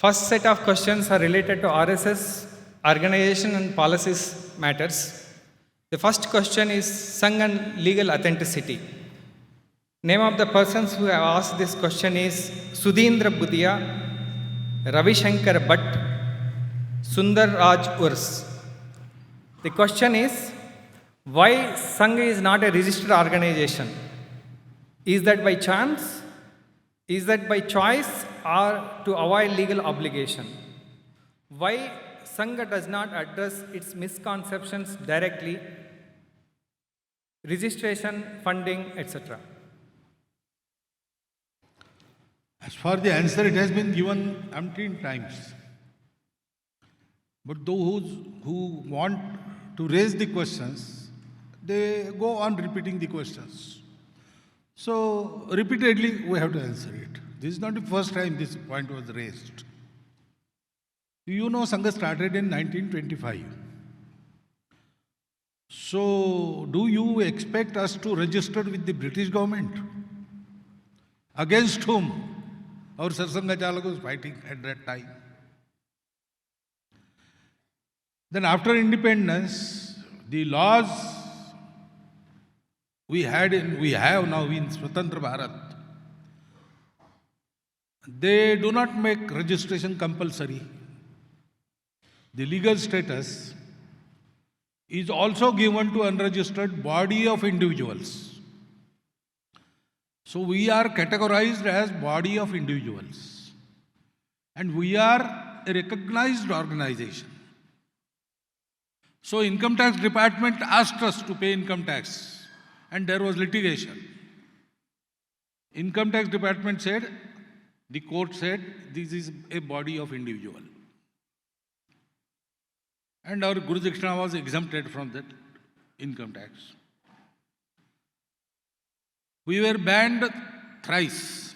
First set of questions are related to RSS organization and policies matters. The first question is Sangh and legal authenticity. Name of the persons who have asked this question is Sudhindra Budia, Ravi Shankar Bhatt, Sundar Raj Urs. The question is, why Sangh is not a registered organization? Is that by chance? Is that by choice or to avoid legal obligation? Why Sangh does not address its misconceptions directly, registration, funding, etc.? As for the answer, it has been given umpteen times. But those who want to raise the questions, they go on repeating the questions. So, repeatedly, we have to answer it. This is not the first time this point was raised. You know, Sangha started in 1925. So, do you expect us to register with the British government? Against whom our Sarasanghachalak was fighting at that time. Then after independence, the laws we have now in Swatantra Bharat, they do not make registration compulsory. The legal status is also given to unregistered body of individuals. So we are categorized as body of individuals. And we are a recognized organization. So Income Tax Department asked us to pay income tax. And there was litigation. Income Tax Department said, the court said, this is a body of individual. And our Guru Dakshina was exempted from that income tax. We were banned thrice.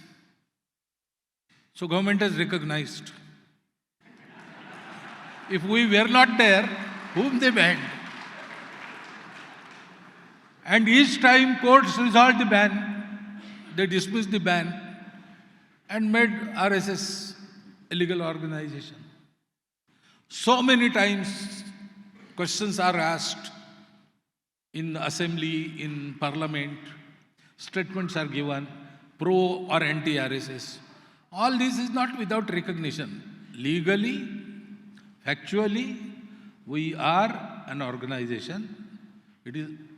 So government has recognized. If we were not there, whom they banned? And each time courts resolved the ban, they dismissed the ban and made RSS a legal organization. So many times questions are asked in assembly, in parliament, statements are given, pro or anti-RSS. All this is not without recognition. Legally, factually, we are an organization.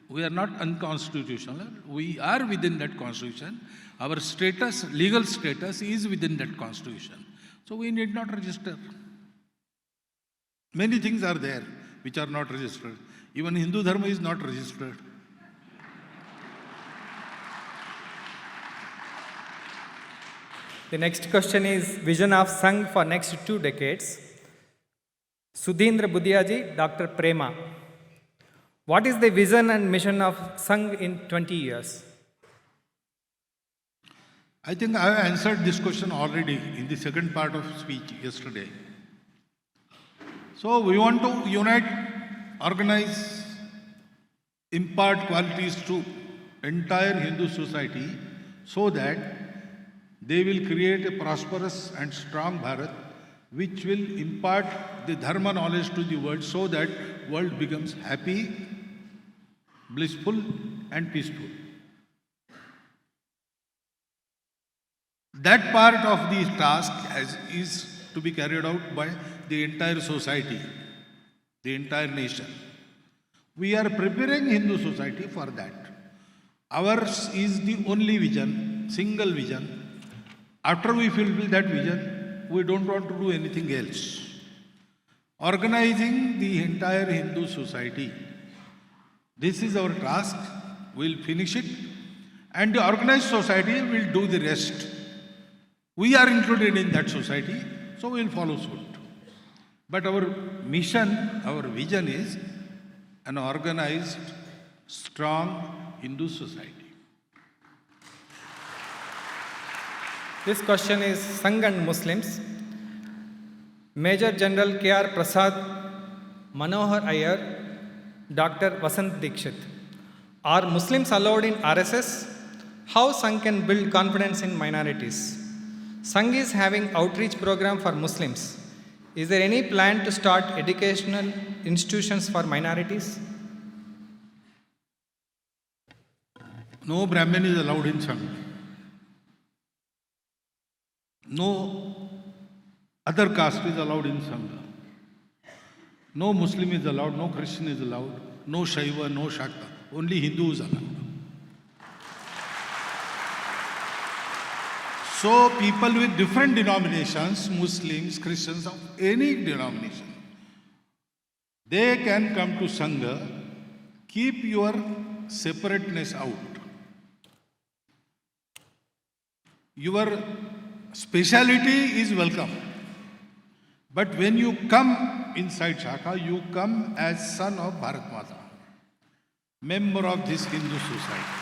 We are not unconstitutional. We are within that constitution. Our status, legal status is within that constitution. So we need not register. Many things are there which are not registered. Even Hindu Dharma is not registered. The next question is vision of Sangh for next 2 decades. Sudhindra Budiaji, Dr. Prema. What is the vision and mission of Sangh in 20 years? I think I have answered this question already in the second part of speech yesterday. So we want to unite, organize, impart qualities to entire Hindu society so that they will create a prosperous and strong Bharat which will impart the Dharma knowledge to the world so that world becomes happy, blissful and peaceful. That part of the task is to be carried out by the entire society, the entire nation. We are preparing Hindu society for that. Ours is the only vision, single vision. After we fulfill that vision, we don't want to do anything else. Organizing the entire Hindu society. This is our task. We'll finish it. And the organized society will do the rest. We are included in that society, so we'll follow suit. But our mission, our vision is an organized, strong Hindu society. This question is Sangh and Muslims. Major General K.R. Prasad, Manohar Iyer, Dr. Vasant Dikshit. Are Muslims allowed in RSS? How Sangh can build confidence in minorities? Sangh is having outreach program for Muslims. Is there any plan to start educational institutions for minorities? No Brahmin is allowed in Sangh. No other caste is allowed in Sangha. No Muslim is allowed, no Christian is allowed, no Shaiva, no Shakta. Only Hindu is allowed. So people with different denominations, Muslims, Christians of any denomination, they can come to Sangha. Keep your separateness out. Your speciality is welcome. But when you come inside Shaka, you come as son of Bharat Mata, member of this Hindu society.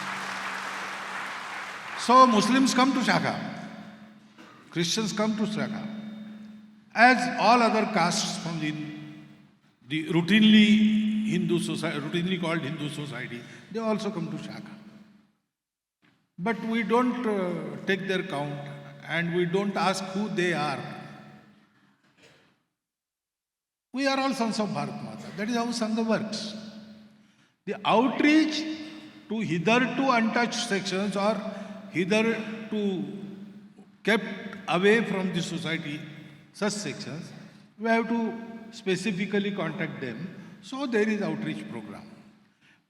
So Muslims come to Shaka, Christians come to Shaka, as all other castes from the routinely Hindu society, routinely called Hindu society, they also come to Shaka. But we don't take their count and we don't ask who they are. We are all sons of Bharat Mata. That is how Sangha works. The outreach to hitherto untouched sections or hitherto kept away from the society, such sections, we have to specifically contact them. So there is outreach program.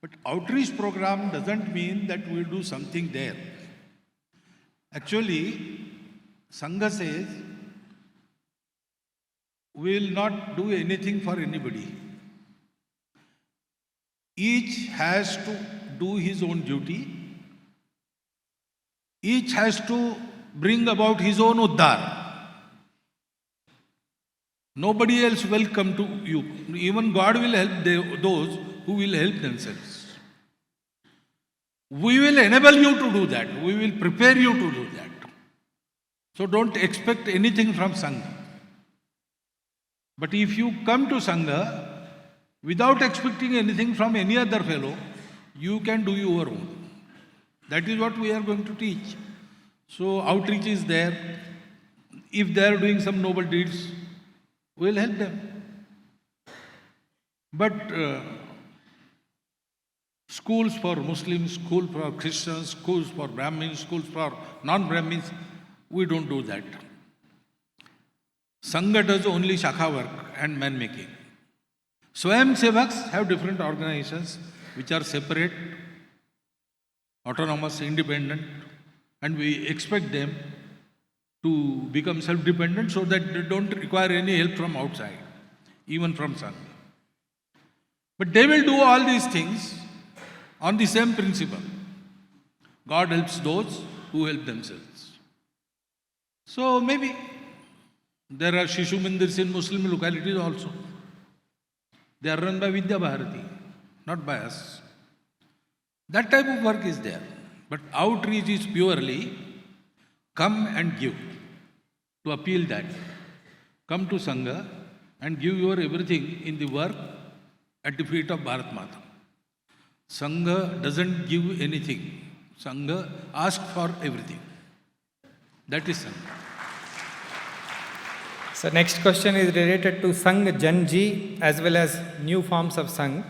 But outreach program doesn't mean that we'll do something there. Actually, Sangha says, we will not do anything for anybody. Each has to do his own duty. Each has to bring about his own uddhar. Nobody else will come to you. Even God will help those who will help themselves. We will enable you to do that. We will prepare you to do that. So don't expect anything from Sangha. But if you come to Sangha without expecting anything from any other fellow, you can do your own. That is what we are going to teach. So outreach is there. If they are doing some noble deeds, we will help them. But schools for Muslims, schools for Christians, schools for Brahmins, schools for non-Brahmins, we don't do that. Sangha does only Shakha work and man-making. Swayam Sevaks have different organizations which are separate, autonomous, independent, and we expect them to become self-dependent so that they don't require any help from outside, even from Sangha. But they will do all these things on the same principle. God helps those who help themselves. So maybe there are Shishu Mandirs in Muslim localities also. They are run by Vidya Bharati, not by us. That type of work is there. But outreach is purely come and give. To appeal that. Come to Sangha and give your everything in the work at the feet of Bharat Mata. Sangha doesn't give anything. Sangha asks for everything. That is Sangha. So next question is related to Sangh Janji as well as new forms of Sangh.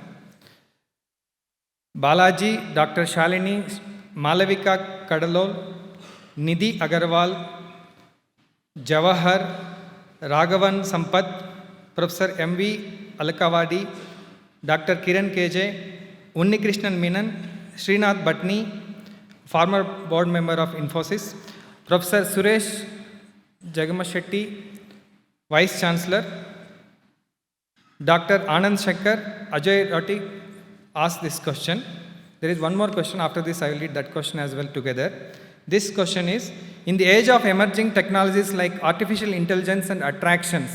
Balaji, Dr. Shalini, Malavika Kadalol, Nidhi Agarwal, Jawahar, Raghavan Sampath, Professor M.V. Alakawadi, Dr. Kiran KJ, Unnikrishnan Menon, Srinath Bhatni, former board member of Infosys, Professor Suresh Jagamashetty, Vice Chancellor, Dr. Anand Shankar, Ajay Roti asked this question. There is one more question. After this, I will read that question as well together. This question is, in the age of emerging technologies like artificial intelligence and attractions,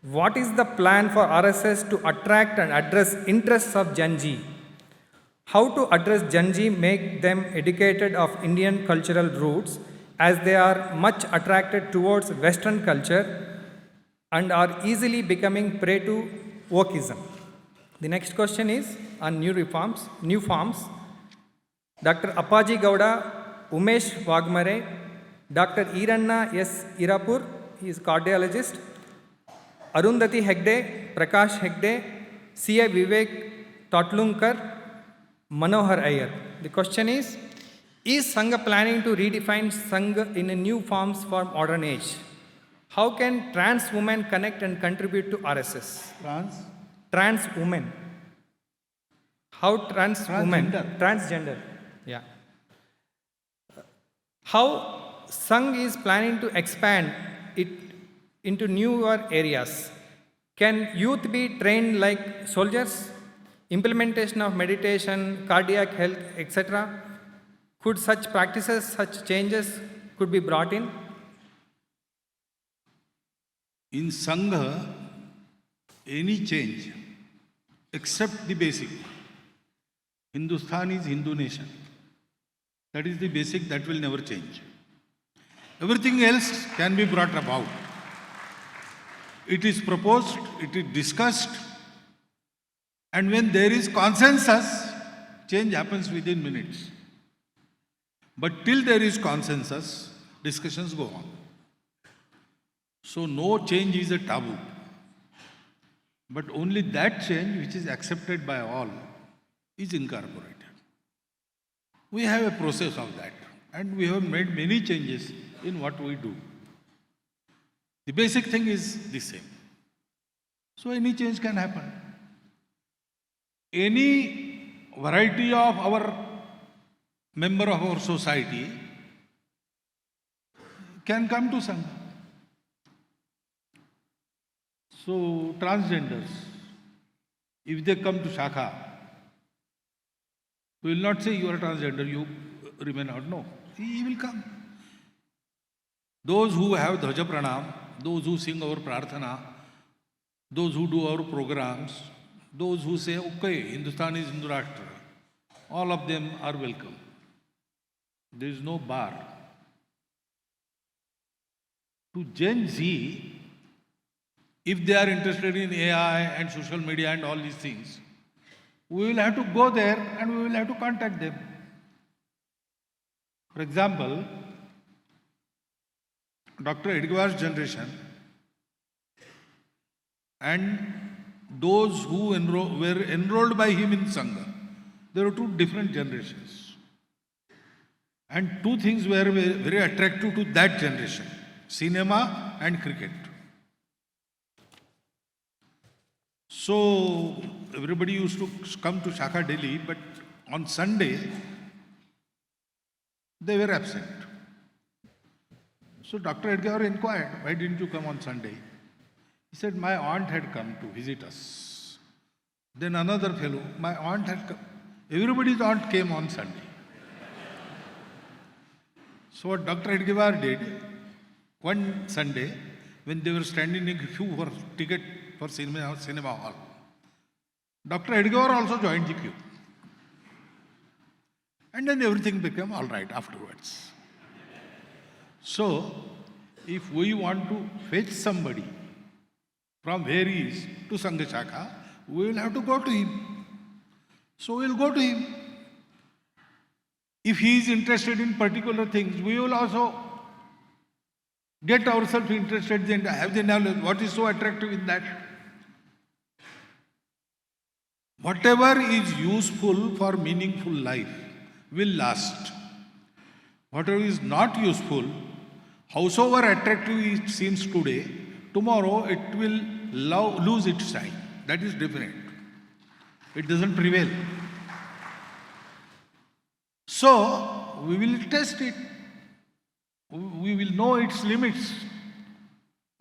what is the plan for RSS to attract and address interests of Gen Z? How to address Gen Z, make them educated of Indian cultural roots, as they are much attracted towards Western culture and are easily becoming prey to wokeism. The next question is on new forms. Dr. Appaji Gowda, Umesh Wagmare, Dr. Iranna S. Irapur, he is cardiologist. Arundhati Hegde, Prakash Hegde, C.A. Vivek Totlunker, Manohar Iyer. The question is Sangh planning to redefine Sangh in a new forms for modern age? How can trans women connect and contribute to RSS? Trans women. How trans women? Transgender. Yeah. How Sangh is planning to expand it into newer areas? Can youth be trained like soldiers? Implementation of meditation, cardiac health, etc. Could such practices, such changes could be brought in? In Sangha, any change except the basic. Hindustan is Hindu nation. That is the basic, that will never change. Everything else can be brought about. It is proposed, it is discussed, and when there is consensus, change happens within minutes. But till there is consensus, discussions go on. So no change is a taboo. But only that change which is accepted by all is incorporated. We have a process of that, and we have made many changes in what we do. The basic thing is the same. So any change can happen. Any variety of our member of our society can come to Sangha. So transgenders, if they come to Shakha, we will not say you are a transgender, you remain out. No, he will come. Those who have Dhwaja Pranam, those who sing our Prarthana, those who do our programs, those who say, okay, Hindustan is Hindu Rashtra, all of them are welcome. There is no bar. To Gen Z, if they are interested in AI and social media and all these things, we will have to go there and we will have to contact them. For example, Dr. Edgar's generation and those who were enrolled by him in Sangha, there were two different generations. And two things were very attractive to that generation: cinema and cricket. So everybody used to come to Shakha Delhi, but on Sunday they were absent. So Dr. Edgar inquired, why didn't you come on Sunday? He said, my aunt had come to visit us. Then another fellow, my aunt had come. Everybody's aunt came on Sunday. So what Dr. Edgar did, one Sunday, when they were standing in a queue for ticket for cinema hall, Dr. Edgar also joined the queue. And then everything became all right afterwards. So, if we want to fetch somebody from where he is to Sangha Shakha, we will have to go to him. So we will go to him. If he is interested in particular things, we will also get ourselves interested in, have the knowledge. What is so attractive in that? Whatever is useful for meaningful life will last. Whatever is not useful, howsoever attractive it seems today, tomorrow it will lose its shine. That is definite. It doesn't prevail. So, we will test it. We will know its limits,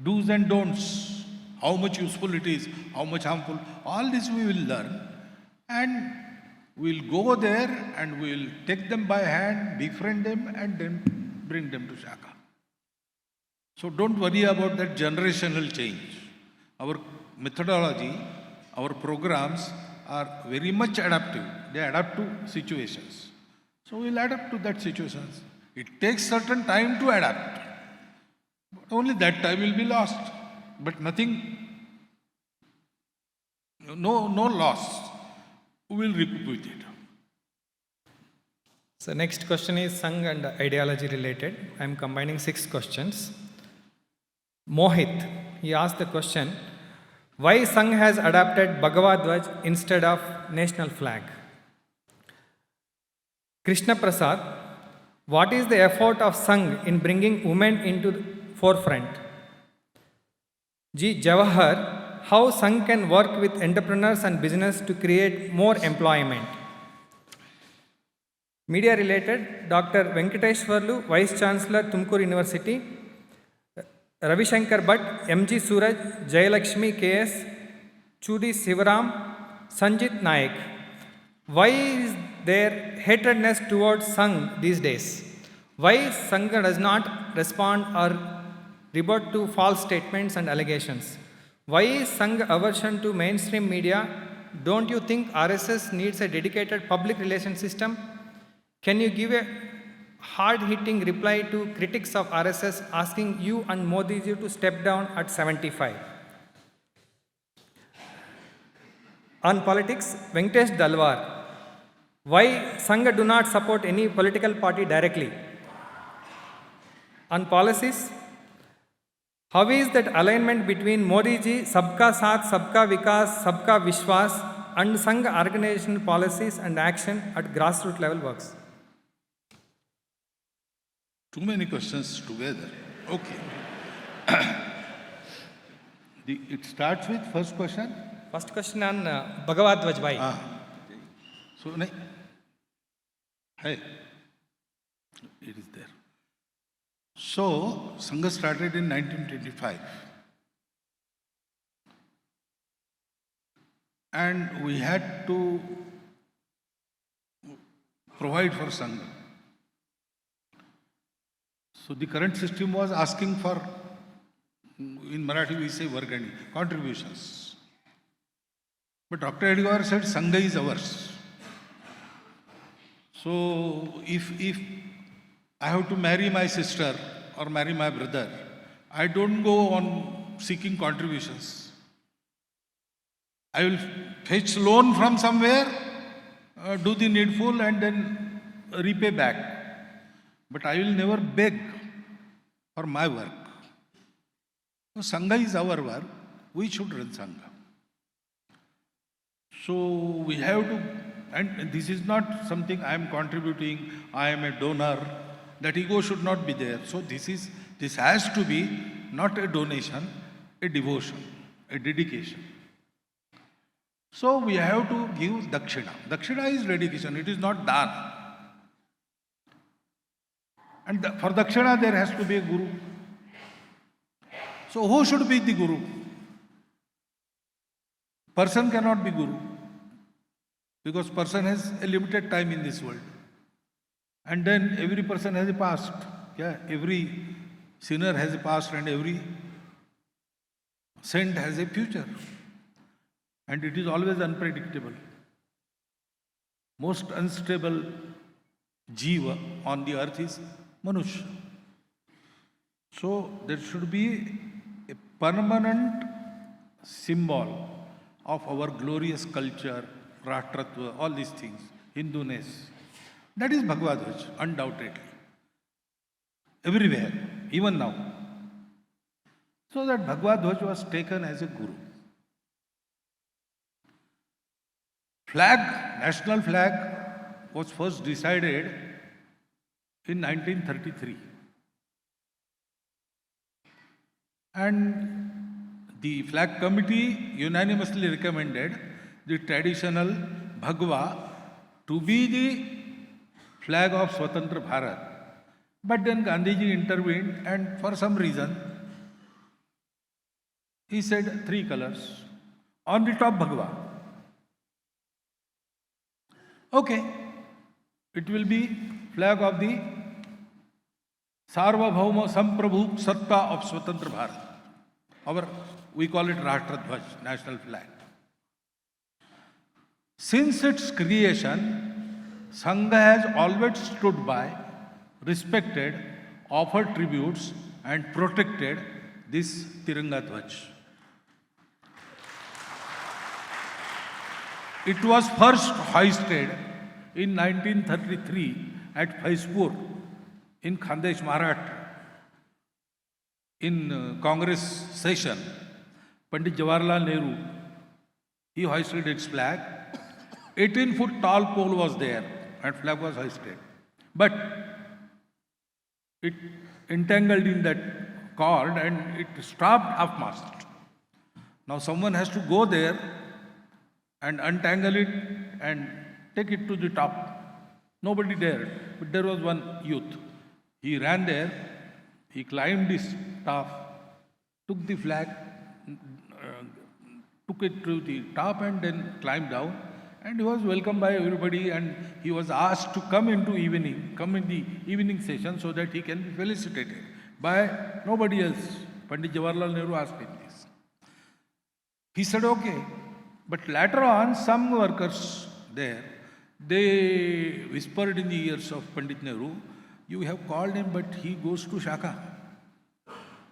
do's and don'ts, how much useful it is, how much harmful. All this we will learn, and we will go there and we will take them by hand, befriend them, and then bring them to Shakha. So don't worry about that generational change. Our methodology, our programs are very much adaptive. They adapt to situations. So we'll adapt to that situations. It takes certain time to adapt. But only that time will be lost. But nothing, no loss. We will recoup with it. So next question is Sangh and ideology related. I am combining 6 questions. Mohit, he asked the question, why Sangh has adopted Bhagavad Dvaj instead of national flag? Krishna Prasad, what is the effort of Sangh in bringing women into the forefront? G. Jawahar, how Sangh can work with entrepreneurs and business to create more employment? Media related, Dr. Venkateshwarlu, Vice Chancellor, Tumkur University, Ravi Shankar Bhatt, MG Suraj, Jayalakshmi KS, Chudi Sivaram, Sanjit Naik. Why is there hatredness towards Sangh these days? Why Sangh does not respond or rebut to false statements and allegations? Why is Sangh aversion to mainstream media? Don't you think RSS needs a dedicated public relations system? Can you give a hard-hitting reply to critics of RSS asking you and Modi ji to step down at 75? On politics, Venkatesh Dalwar. Why Sangh do not support any political party directly? On policies, how is that alignment between Modi ji, Sabka Saath, Sabka Vikas, Sabka Vishwas and Sangh organizational policies and action at grassroots level works? Too many questions together. Okay. It starts with first question. First question on Bhagavad Dvaj why? So, hey, it is there. So, Sangha started in 1925. And we had to provide for Sangha. So the current system was asking for, in Marathi we say Vargani, contributions. But Dr. Edgar said Sangha is ours. So if I have to marry my sister or marry my brother, I don't go on seeking contributions. I will fetch loan from somewhere, do the needful and then repay back. But I will never beg for my work. So Sangha is our work. We should run Sangha. So we have to, and this is not something I am contributing, I am a donor. That ego should not be there. So this has to be not a donation, a devotion, a dedication. So we have to give dakshina. Dakshina is dedication, it is not dana. And for dakshina there has to be a guru. So who should be the guru? Person cannot be guru. Because person has a limited time in this world. And then every person has a past. Yeah, every sinner has a past and every saint has a future. And it is always unpredictable. Most unstable jiva on the earth is Manushya. So there should be a permanent symbol of our glorious culture, Rashtratva, all these things, Hinduness. That is Bhagavad Dvaj, undoubtedly. Everywhere, even now. So that Bhagavad Dvaj was taken as a guru. Flag, national flag, was first decided in 1933. And the flag committee unanimously recommended the traditional Bhagwa to be the flag of Swatantra Bharat. But then Gandhiji intervened and for some reason he said 3 colors. On the top Bhagwa. Okay, it will be flag of the Sarvabhauma Samprabhu Satta of Swatantra Bharat. We call it Rashtradhwaj, national flag. Since its creation, Sangha has always stood by, respected, offered tributes and protected this Tiranga Dhwaj. It was first hoisted in 1933 at Faizpur in Khandesh, Maharashtra, in Congress session, Pandit Jawaharlal Nehru, he hoisted its flag. 18-foot tall pole was there and flag was hoisted. But it entangled in that cord and it stopped half-mast. Now someone has to go there and untangle it and take it to the top. Nobody dared, but there was one youth. He ran there, he climbed this staff, took the flag, took it to the top and then climbed down. And he was welcomed by everybody and he was asked to come in the evening session so that he can be felicitated by nobody else. Pandit Jawaharlal Nehru asked him this. He said, okay. But later on, some workers there, they whispered in the ears of Pandit Nehru, you have called him, but he goes to Shaka.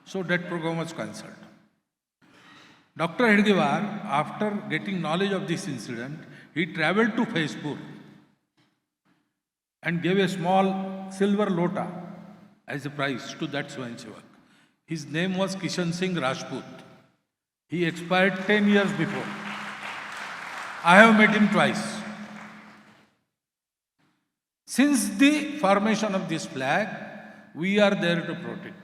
So that program was cancelled. Dr. Hedgewar, after getting knowledge of this incident, he travelled to Faizpur and gave a small silver lota as a prize to that Swayamsevak. His name was Kishan Singh Rajput. He expired 10 years before. I have met him twice. Since the formation of this flag, we are there to protect it.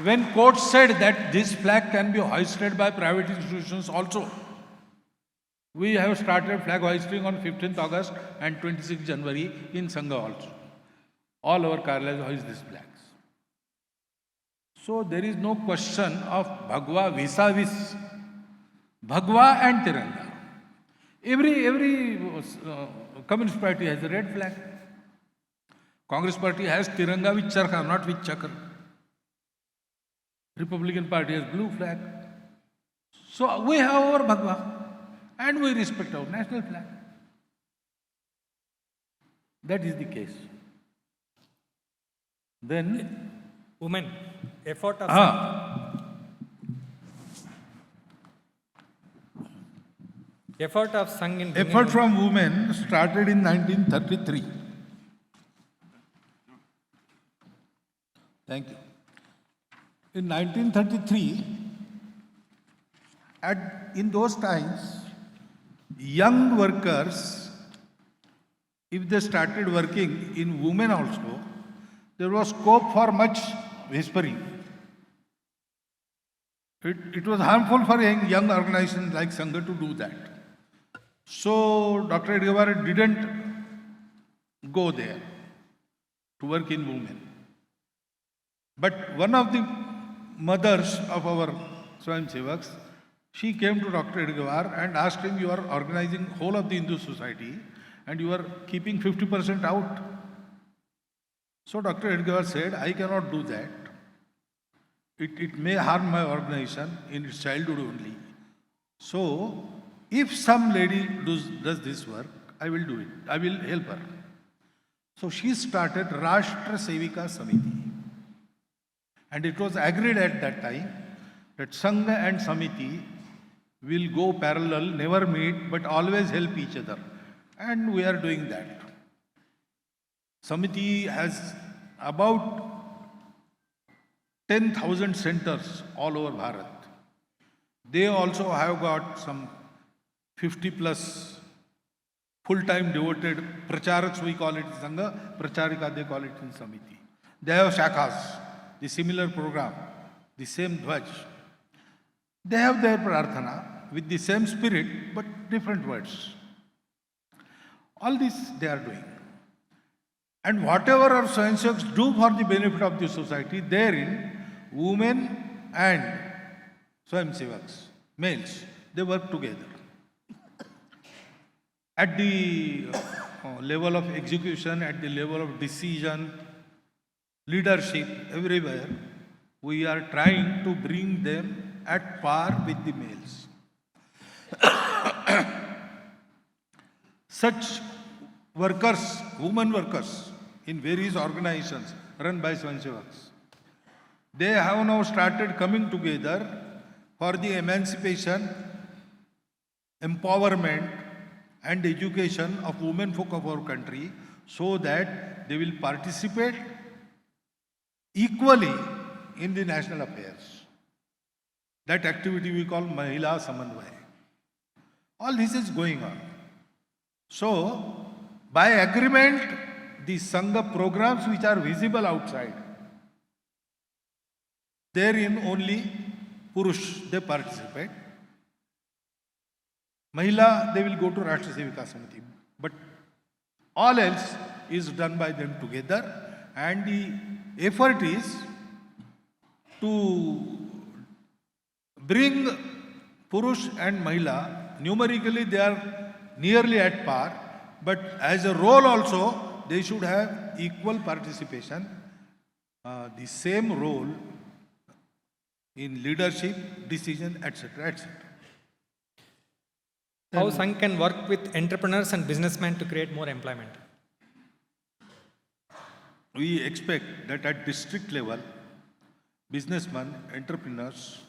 When court said that this flag can be hoisted by private institutions also, we have started flag hoisting on 15th August and 26th January in Sangh also. All our Karyalayas hoist these flags. So there is no question of Bhagwa vis-a-vis Bhagwa and Tiranga. Every Communist party has a red flag. Congress party has Tiranga with Charkha, not with Chakra. Republican Party has blue flag. So we have our Bhagwa and we respect our national flag. That is the case. Then Women, effort of Sangh in bringing effort from women started in 1933. Thank you. In 1933, in those times, young workers, if they started working in women also, there was scope for much whispering. It was harmful for young organizations like Sangh to do that. So Dr. Hedgewar didn't go there to work in women. But one of the mothers of our Swayamsevaks, she came to Dr. Hedgewar and asked him, you are organizing whole of the Hindu society and you are keeping 50% out. So Dr. Hedgewar said, I cannot do that. It may harm my organization in its childhood only. So if some lady does this work, I will do it. I will help her. So she started Rashtra Sevika Samiti. And it was agreed at that time that Sangh and Samiti will go parallel, never meet, but always help each other. And we are doing that. Samiti has about 10,000 centers all over Bharat. They also have got some 50 plus full-time devoted pracharaks, we call it in Sangha, pracharika they call it in Samiti. They have shakhas, the similar program, the same dhwaj. They have their prarthana with the same spirit but different words. All this they are doing. And whatever our Swayamsevaks do for the benefit of the society, therein women and Swayamsevaks, males, they work together. At the level of execution, at the level of decision, leadership, everywhere, we are trying to bring them at par with the males. Such workers, women workers in various organizations run by Swayamsevaks, they have now started coming together for the emancipation, empowerment and education of women folk of our country so that they will participate equally in the national affairs. That activity we call Mahila Samanvay. All this is going on. So, by agreement, the Sangha programs which are visible outside, therein only Purush, they participate. Mahila, they will go to Rashtra Sevika Samiti. But all else is done by them together, and the effort is to bring Purush and Mahila, numerically they are nearly at par, but as a role also, they should have equal participation, the same role in leadership, decision, etc., etc. How Sangh can work with entrepreneurs and businessmen to create more employment? We expect that at district level, businessmen, entrepreneurs,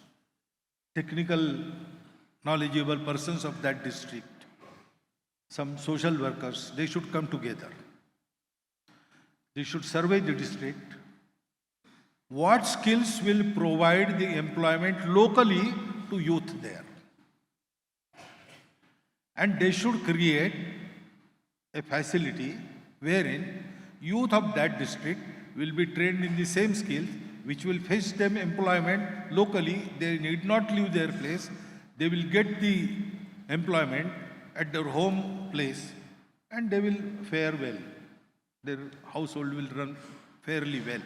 technical, knowledgeable persons of that district, some social workers, they should come together. They should survey the district. What skills will provide the employment locally to youth there? And they should create a facility wherein youth of that district will be trained in the same skills which will fetch them employment locally. They need not leave their place. They will get the employment at their home place and they will fare well. Their household will run fairly well.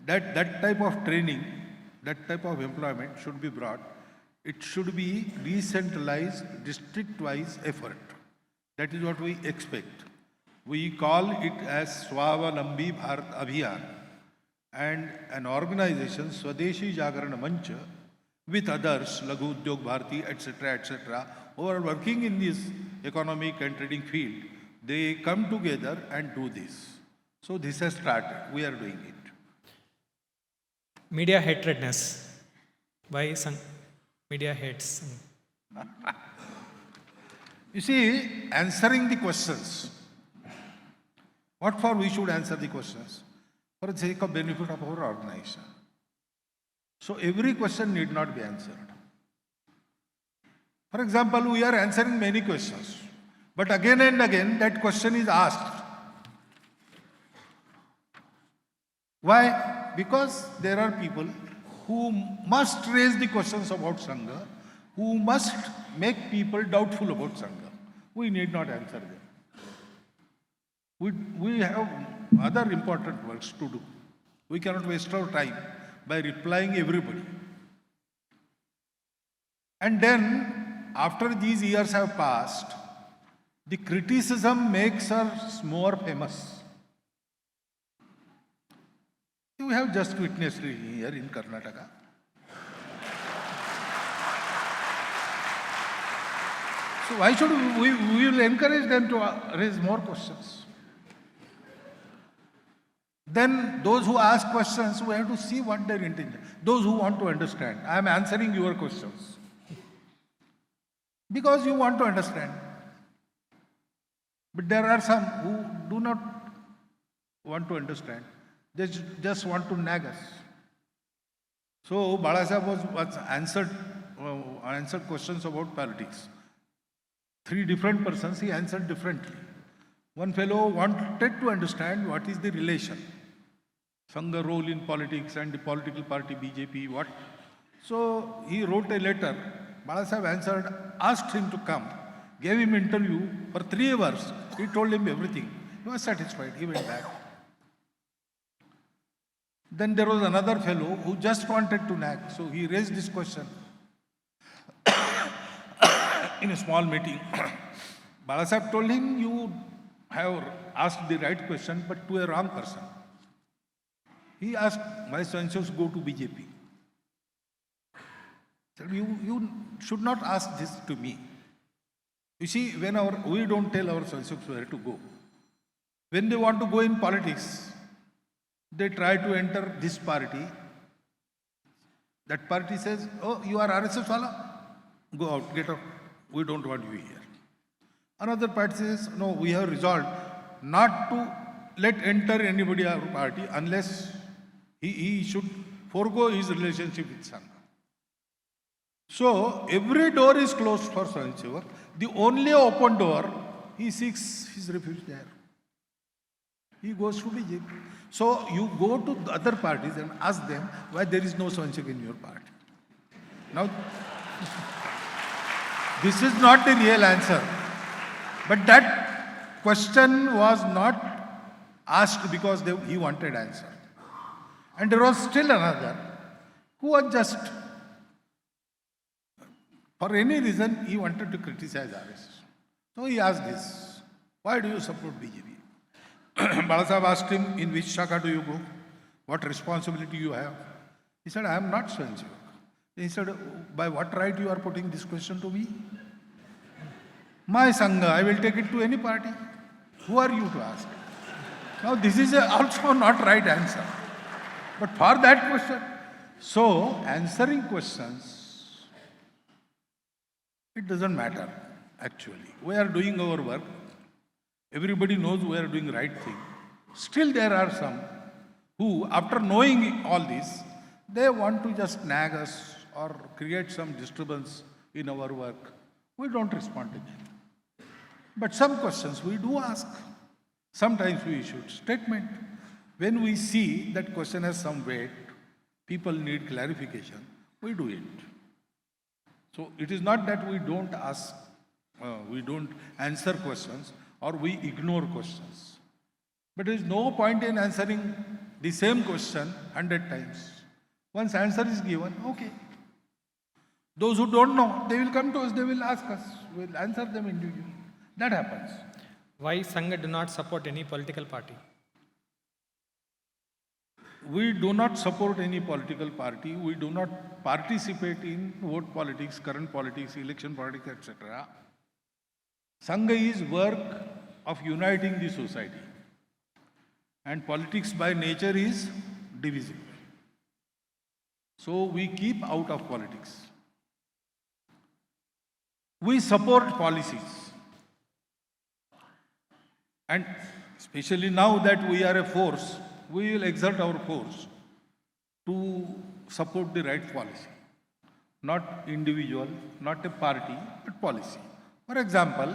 That type of training, that type of employment should be brought. It should be decentralized, district-wise effort. That is what we expect. We call it as Swavalambi Bharat Abhiyan, and an organization, Swadeshi Jagarana Mancha, with others, Laghu Udyog Bharati, etc., who are working in this economic and trading field, they come together and do this. So this has started. We are doing it. Media hatredness. Why Sangh? Media hates Sangh. You see, answering the questions. What for we should answer the questions? For the sake of benefit of our organization. So every question need not be answered. For example, we are answering many questions, but again and again that question is asked. Why? Because there are people who must raise the questions about Sangha, who must make people doubtful about Sangha. We need not answer them. We have other important works to do. We cannot waste our time by replying everybody. And then, after these years have passed, the criticism makes us more famous. You have just witnessed it here in Karnataka. So why should we will encourage them to raise more questions? Then those who ask questions, we have to see what their intention. Those who want to understand. I am answering your questions. Because you want to understand. But there are some who do not want to understand. They just want to nag us. So Balasaheb was answered questions about politics. 3 different persons, he answered differently. One fellow wanted to understand what is the relation. Sangha role in politics and the political party BJP, what? So he wrote a letter. Balasaheb answered, asked him to come, gave him interview for 3 hours. He told him everything. He was satisfied. He went back. Then there was another fellow who just wanted to nag. So he raised this question in a small meeting. Balasaheb told him, you have asked the right question, but to a wrong person. He asked, why so-and-so go to BJP? He said, you should not ask this to me. You see, we don't tell our so-and-so where to go. When they want to go in politics, they try to enter this party. That party says, oh, you are RSS wala? Go out, get out. We don't want you here. Another party says, no, we have resolved not to let enter anybody our party unless he should forego his relationship with Sangh. So every door is closed for Swayamsevak. The only open door, he seeks his refuge there. He goes to BJP. So you go to the other parties and ask them why there is no Swayamsevak in your party. Now, this is not the real answer. But that question was not asked because he wanted answer. And there was still another who was just, for any reason, he wanted to criticize RSS. So he asked this, why do you support BJP? Balasaheb asked him, in which shaka do you go? What responsibility you have? He said, I am not Swayamsevak. He said, by what right you are putting this question to me? My Sangha, I will take it to any party. Who are you to ask? Now this is also not right answer. But for that question, so answering questions, it doesn't matter actually. We are doing our work. Everybody knows we are doing the right thing. Still there are some who, after knowing all this, they want to just nag us or create some disturbance in our work. We don't respond to them. But some questions we do ask. Sometimes we issue statement. When we see that question has some weight, people need clarification, we do it. So it is not that we don't ask, we don't answer questions or we ignore questions. But there is no point in answering the same question 100 times. Once answer is given, okay. Those who don't know, they will come to us, they will ask us, we will answer them individually. That happens. Why Sangh do not support any political party? We do not support any political party. We do not participate in vote politics, current politics, election politics, etc. Sangha is work of uniting the society. And politics by nature is divisive. So we keep out of politics. We support policies. And especially now that we are a force, we will exert our force to support the right policy. Not individual, not a party, but policy. For example,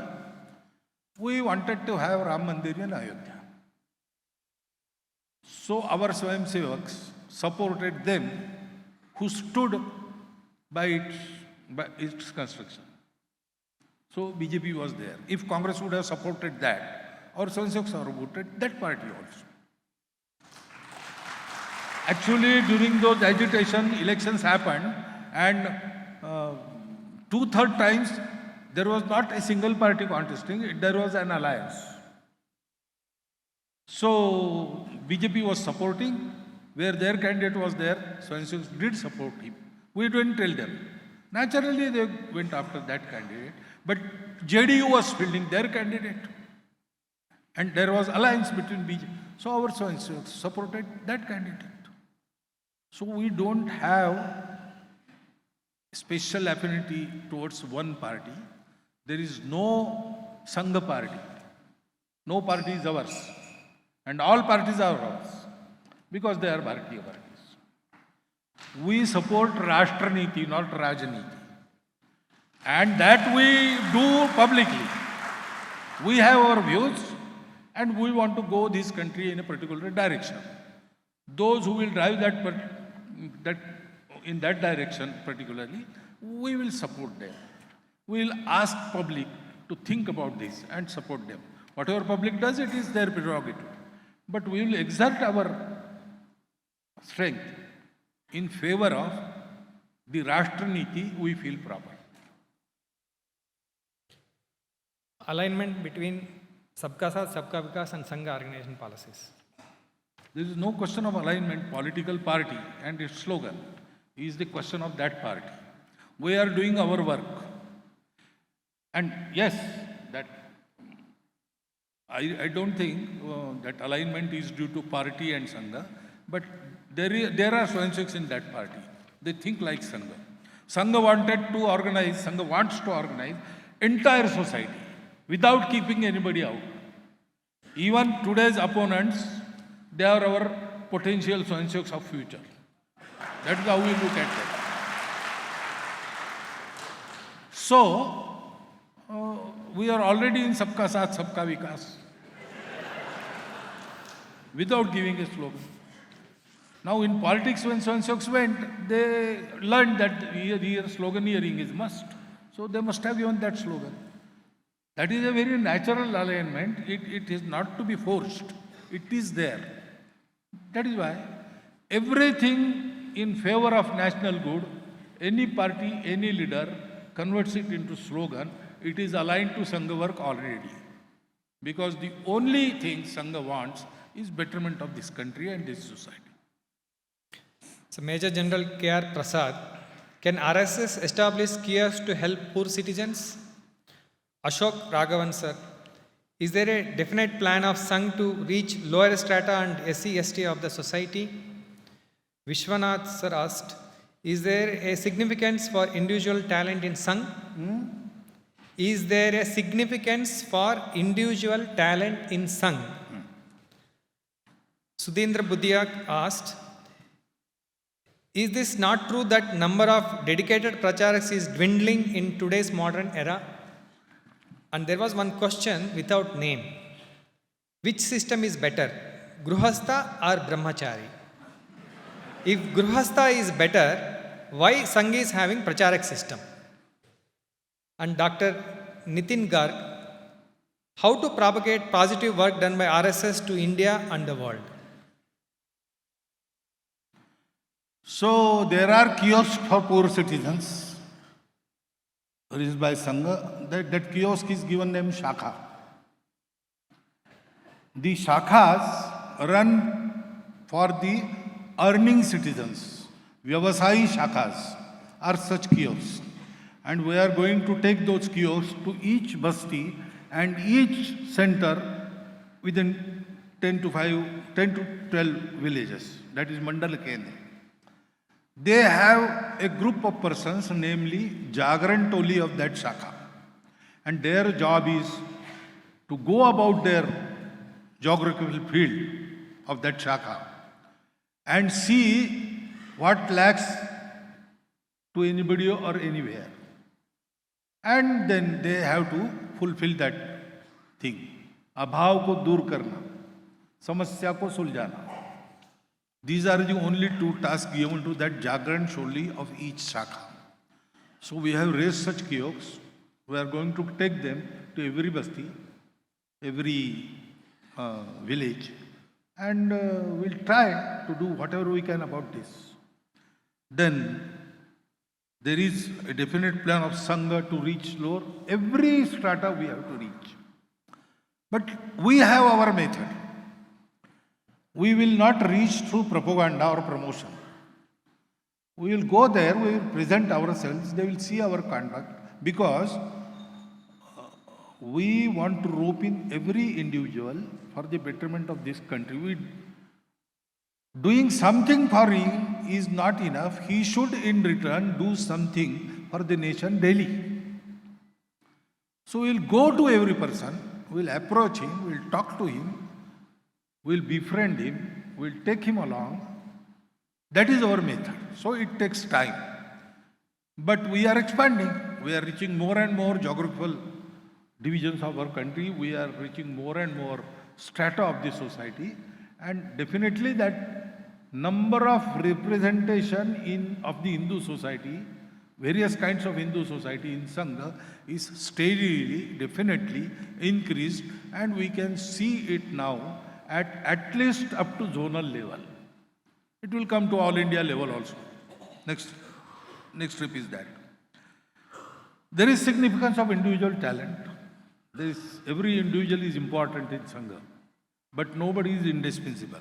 we wanted to have Ram Mandir in Ayodhya. So our Swayamsevaks supported them who stood by its construction. So BJP was there. If Congress would have supported that, our Swayamsevaks supported that party also. Actually, during those agitation, elections happened, and 2/3 times there was not a single party contesting, there was an alliance. So BJP was supporting, where their candidate was there, Swayamsevaks did support him. We didn't tell them. Naturally, they went after that candidate, but JDU was fielding their candidate. And there was alliance between BJP. So our Swayamsevaks supported that candidate. So we don't have special affinity towards one party. There is no Sangha party. No party is ours. And all parties are ours. Because they are Bharatiya parties. We support Rashtra-niti, not Rajniti. And that we do publicly. We have our views and we want to go this country in a particular direction. Those who will drive in that direction particularly, we will support them. We will ask public to think about this and support them. Whatever public does, it is their prerogative. But we will exert our strength in favor of the Rashtra-niti we feel proper. Alignment between Sabka Saath, Sabka Vikas and Sangha organization policies. There is no question of alignment. Political party and its slogan is the question of that party. We are doing our work. And yes, that I don't think that alignment is due to party and Sangha, but there are Swayamsevaks in that party. They think like Sangha. Sangha wants to organize entire society. without keeping anybody out. Even today's opponents, they are our potential Sangha's of future. That is how we look at them. So, we are already in Sabka Saath, Sabka Vikas, without giving a slogan. Now in politics, when Sangha's went, they learned that here slogan hearing is must. So they must have given that slogan. That is a very natural alignment. It is not to be forced. It is there. That is why everything in favor of national good, any party, any leader converts it into slogan, it is aligned to Sangha work already. Because the only thing Sangha wants is betterment of this country and this society. So Major General K.R. Prasad, can RSS establish kiosks to help poor citizens? Ashok Raghavan sir, is there a definite plan of Sangh to reach lower strata and SC/ST of the society? Vishwanath sir asked, is there a significance for individual talent in Sangh? Is there a significance for individual talent in Sangh? Sudhendra Budiak asked, is this not true that number of dedicated pracharaks is dwindling in today's modern era? And there was one question without name. Which system is better, Gruhastha or Brahmachari? If Gruhastha is better, why Sangh is having pracharak system? And Dr. Nitin Garg, how to propagate positive work done by RSS to India and the world? So there are kiosks for poor citizens. Raised by Sangha, that kiosk is given name Shakha. The Shakhas run for the earning citizens. Vyavasayi Shakhas are such kiosks. And we are going to take those kiosks to each basti and each center within 10 to 12 villages. That is Mandal Kendra. They have a group of persons, namely Jagran Toli of that Shakha. And their job is to go about their geographical field of that Shakha and see what lacks to anybody or anywhere. And then they have to fulfill that thing. Abhav ko dur karna, samasya ko suljana. These are the only two tasks given to that Jagran Sholi of each Shakha. So we have raised such kiosks. We are going to take them to every basti, every village, and we'll try to do whatever we can about this. Then there is a definite plan of Sangha to reach lower. Every strata we have to reach. But we have our method. We will not reach through propaganda or promotion. We will go there, we will present ourselves, they will see our conduct, because we want to rope in every individual for the betterment of this country. Doing something for him is not enough. He should in return do something for the nation daily. So we will go to every person, we will approach him, we will talk to him, we will befriend him, we will take him along. That is our method. So it takes time. But we are expanding. We are reaching more and more geographical divisions of our country. We are reaching more and more strata of the society. And definitely that number of representation of the Hindu society, various kinds of Hindu society in Sangha is steadily, definitely increased, and we can see it now at least up to zonal level. It will come to all India level also. Next step is that. There is significance of individual talent. Every individual is important in Sangha, but nobody is indispensable.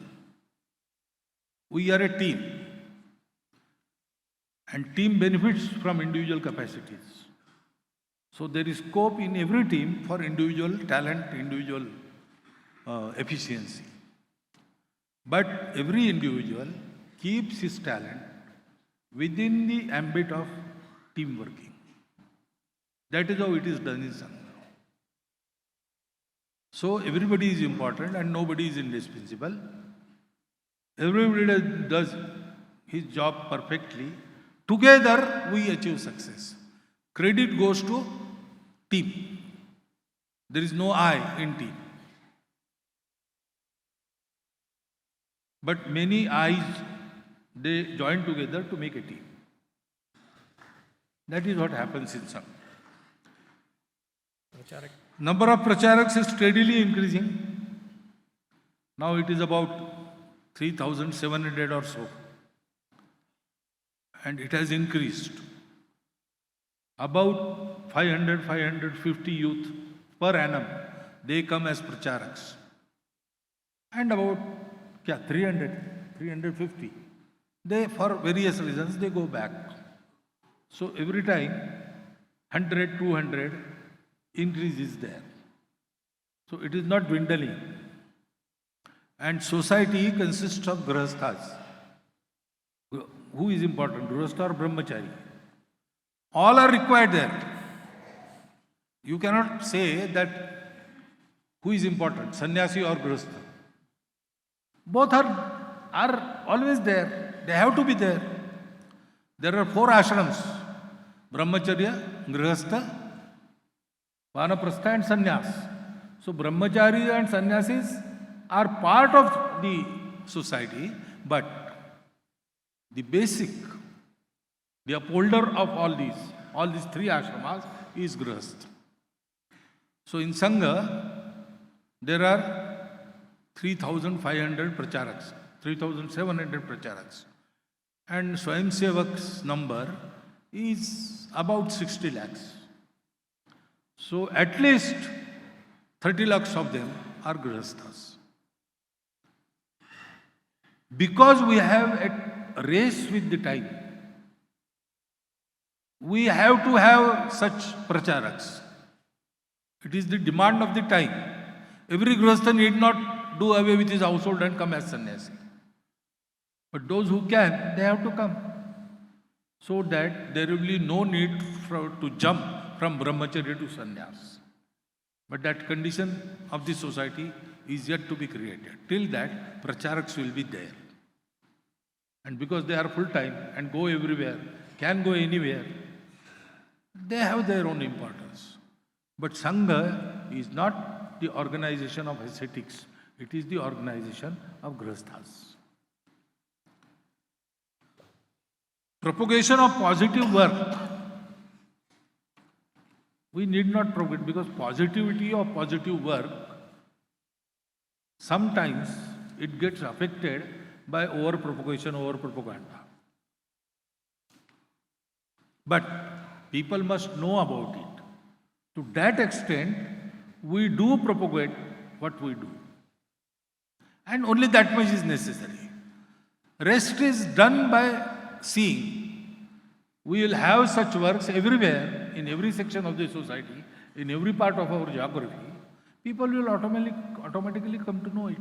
We are a team, and team benefits from individual capacities. So there is scope in every team for individual talent, individual efficiency. But every individual keeps his talent within the ambit of team working. That is how it is done in Sangha. So everybody is important and nobody is indispensable. Everybody does his job perfectly. Together we achieve success. Credit goes to team. There is no I in team. But many I's, they join together to make a team. That is what happens in Sangh. Number of pracharaks is steadily increasing. Now it is about 3,700 or so. And it has increased. About 500, 550 youth per annum, they come as pracharaks. And about 300, 350. They, for various reasons, they go back. So every time, 100, 200, increase is there. So it is not dwindling. And society consists of grahasthas. Who is important, grahastha or brahmachari? All are required there. You cannot say that who is important, sannyasi or grahastha. Both are always there. They have to be there. There are 4 ashrams: brahmacharya, grahastha, vanaprastha and sannyas. So brahmachari and sannyasis are part of the society, but the basic, the upholder of all these 3 ashramas is grahastha. So in Sangha, there are 3,500 pracharaks, 3,700 pracharaks. And Swayamsevaks number is about 60 lakhs. So at least 30 lakhs of them are grahasthas. Because we have a race with the time, we have to have such pracharaks. It is the demand of the time. Every grahastha need not do away with his household and come as sannyasi. But those who can, they have to come. So that there will be no need to jump from brahmacharya to sannyas. But that condition of the society is yet to be created. Till that, pracharaks will be there. And because they are full-time and go everywhere, can go anywhere, they have their own importance. But Sangha is not the organization of ascetics. It is the organization of grahasthas. Propagation of positive work. We need not propagate because positivity of positive work, sometimes it gets affected by over-propagation, over-propaganda. But people must know about it. To that extent, we do propagate what we do. And only that much is necessary. Rest is done by seeing. We will have such works everywhere, in every section of the society, in every part of our geography. People will automatically come to know it.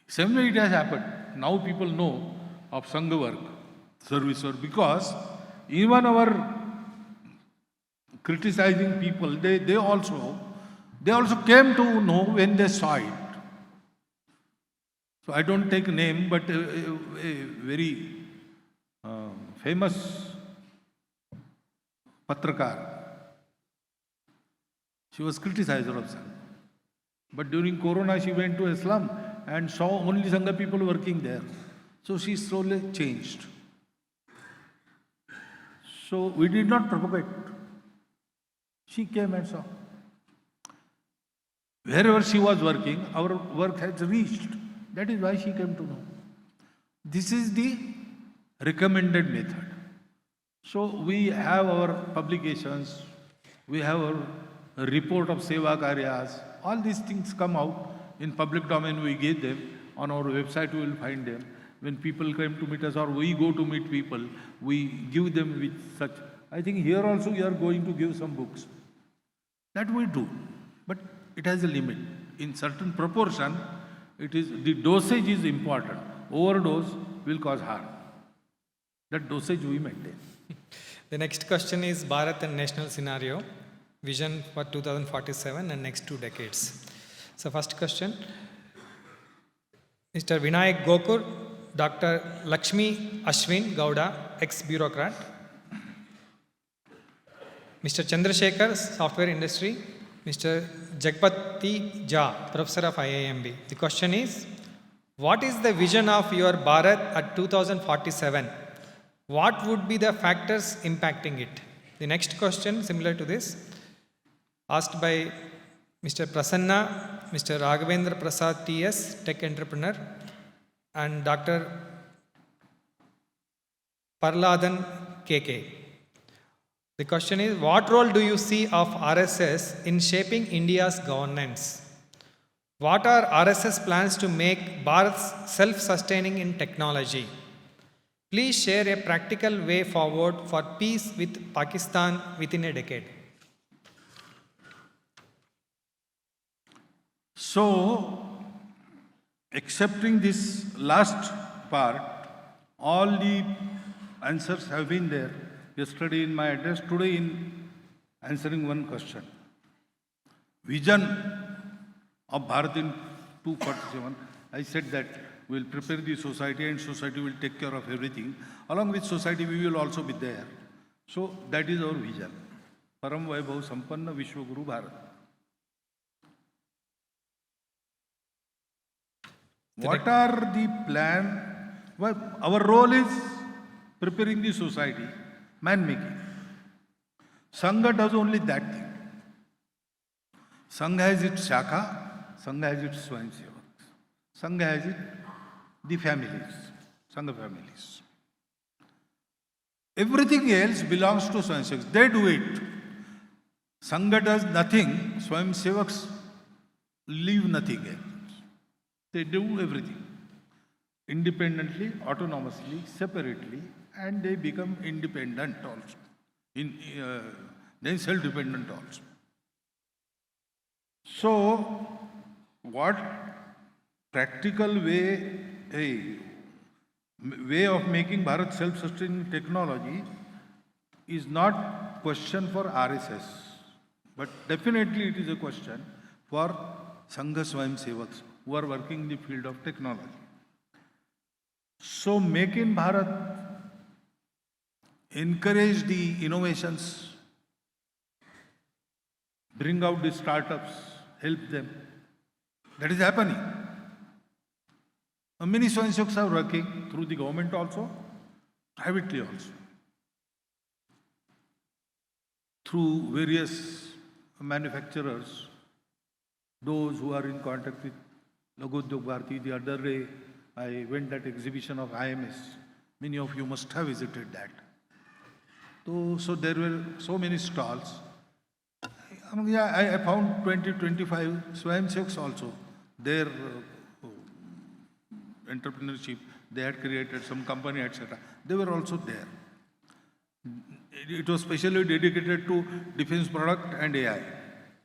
Same way it has happened. Now people know of Sangha work, service work, because even our criticizing people, they also came to know when they saw it. So I don't take a name, but a very famous Patrakar. She was criticizer of Sangha. But during Corona, she went to a slum and saw only Sangha people working there. So she slowly changed. So we did not propagate. She came and saw. Wherever she was working, our work has reached. That is why she came to know. This is the recommended method. So we have our publications, we have our report of Seva Karyas, all these things come out in public domain, we give them. On our website we will find them. When people come to meet us or we go to meet people, we give them with such. I think here also we are going to give some books. That we do. But it has a limit. In certain proportion, the dosage is important. Overdose will cause harm. That dosage we maintain. The next question is Bharat and national scenario. vision for 2047 and next 2 decades. So first question, Mr. Vinayak Gokur, Dr. Lakshmi Ashwin Gowda, ex-bureaucrat. Mr. Chandrasekhar, software industry. Mr. Jagpati Jha, professor of IIMB. The question is, what is the vision of your Bharat at 2047? What would be the factors impacting it? The next question, similar to this, asked by Mr. Prasanna, Mr. Raghavendra Prasad TS, tech entrepreneur, and Dr. Parladan KK. The question is, what role do you see of RSS in shaping India's governance? What are RSS plans to make Bharat self-sustaining in technology? Please share a practical way forward for peace with Pakistan within a decade. So, accepting this last part, all the answers have been there yesterday in my address, today in answering one question. Vision of Bharat in 247, I said that we will prepare the society and society will take care of everything. Along with society, we will also be there. So that is our vision. Param Vaibhav Sampanna Vishwa Guru Bharat. What are the plan? Well, our role is preparing the society, man-making. Sangha does only that thing. Sangha has its Shakha, Sangha has its Swayamsevaks. Sangha has it, the families, Sangha families. Everything else belongs to Swayamsevaks. They do it. Sangha does nothing, Swayamsevaks leave nothing else. They do everything. Independently, autonomously, separately, and they become independent also. Then self-dependent also. So, what practical way of making Bharat self-sustaining technology is not question for RSS, but definitely it is a question for Sangha Swayamsevaks who are working in the field of technology. So, Make in Bharat, encourage the innovations, bring out the startups, help them. That is happening. Many Swayamsevaks are working through the government also, privately also, through various manufacturers, those who are in contact with Laghu Udyog Bharati. The other day, I went that exhibition of IMS. Many of you must have visited that. So there were so many stalls. I found 20-25 Swayamsevaks also. Their entrepreneurship, they had created some company, etc. They were also there. It was specially dedicated to defense product and AI.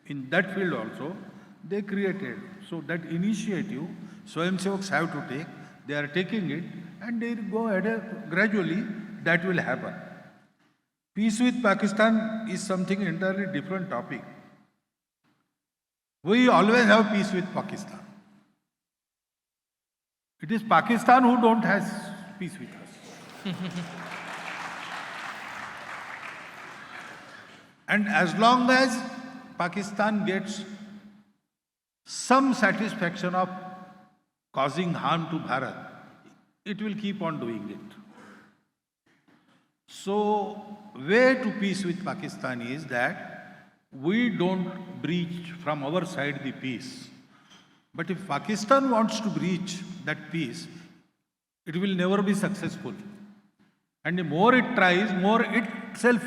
In that field also, they created. So that initiative, Swayamsevaks have to take. They are taking it and they go ahead gradually. That will happen. Peace with Pakistan is something entirely different topic. We always have peace with Pakistan. It is Pakistan who don't have peace with us. And as long as Pakistan gets some satisfaction of causing harm to Bharat, it will keep on doing it. So, way to peace with Pakistan is that we don't breach from our side the peace. But if Pakistan wants to breach that peace, it will never be successful. And the more it tries, more itself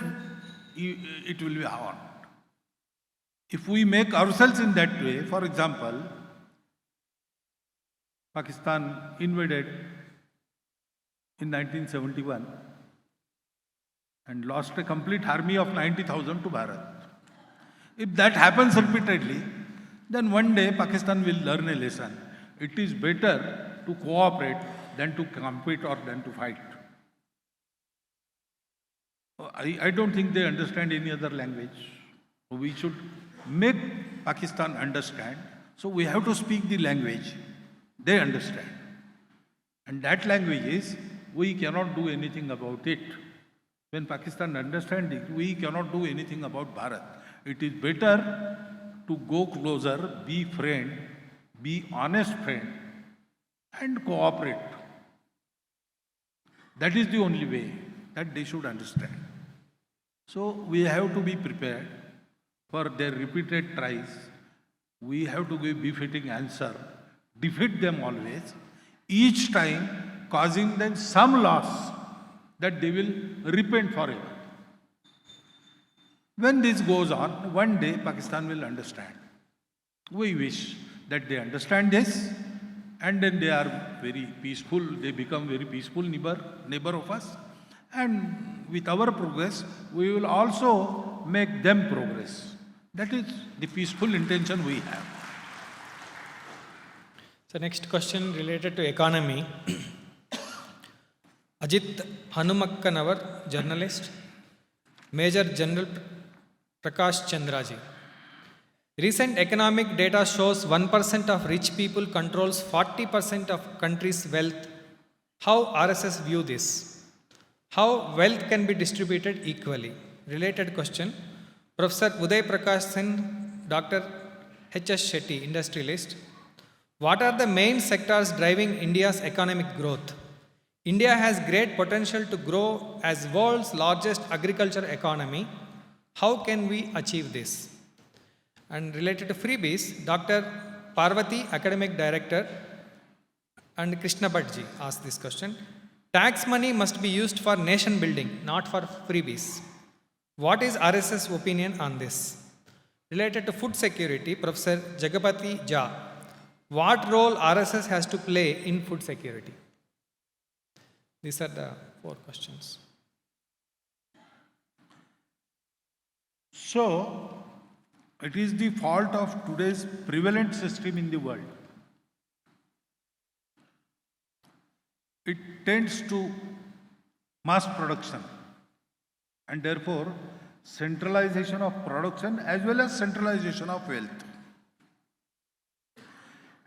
it will be harmed. If we make ourselves in that way, for example, Pakistan invaded in 1971 and lost a complete army of 90,000 to Bharat. If that happens repeatedly, then one day Pakistan will learn a lesson. It is better to cooperate than to compete or than to fight. I don't think they understand any other language. We should make Pakistan understand. So we have to speak the language they understand. And that language is, we cannot do anything about it. When Pakistan understands it, we cannot do anything about Bharat. It is better to go closer, be friend, be honest friend, and cooperate. That is the only way that they should understand. So we have to be prepared for their repeated tries. We have to give befitting answer, defeat them always, each time causing them some loss that they will repent forever. When this goes on, one day Pakistan will understand. We wish that they understand this, and then they are very peaceful, they become very peaceful neighbor of us. And with our progress, we will also make them progress. That is the peaceful intention we have. So next question related to economy. Ajit Hanumakkanawar, journalist. Major General Prakash Chandraji. Recent economic data shows 1% of rich people controls 40% of country's wealth. How RSS view this? How wealth can be distributed equally? Related question. Professor Uday Prakash Sen, Dr. H.S. Shetty, industrialist. What are the main sectors driving India's economic growth? India has great potential to grow as world's largest agriculture economy. How can we achieve this? And related to freebies, Dr. Parvati, academic director, and Krishna Bhattji asked this question. Tax money must be used for nation building, not for freebies. What is RSS opinion on this? Related to food security, Professor Jagapati Jha. What role RSS has to play in food security? These are the 4 questions. So, it is the fault of today's prevalent system in the world. It tends to mass production and therefore centralization of production as well as centralization of wealth.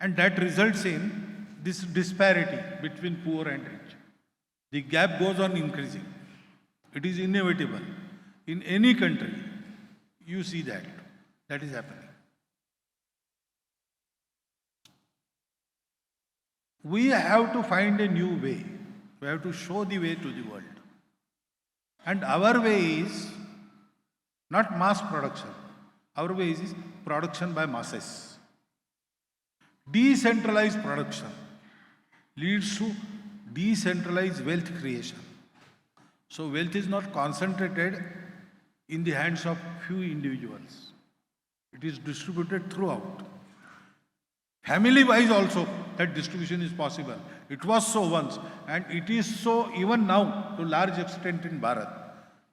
And that results in this disparity between poor and rich. The gap goes on increasing. It is inevitable. In any country, you see that. That is happening. We have to find a new way. We have to show the way to the world. And our way is not mass production. Our way is production by masses. Decentralized production leads to decentralized wealth creation. So wealth is not concentrated in the hands of few individuals. It is distributed throughout. Family-wise also, that distribution is possible. It was so once, and it is so even now to large extent in Bharat.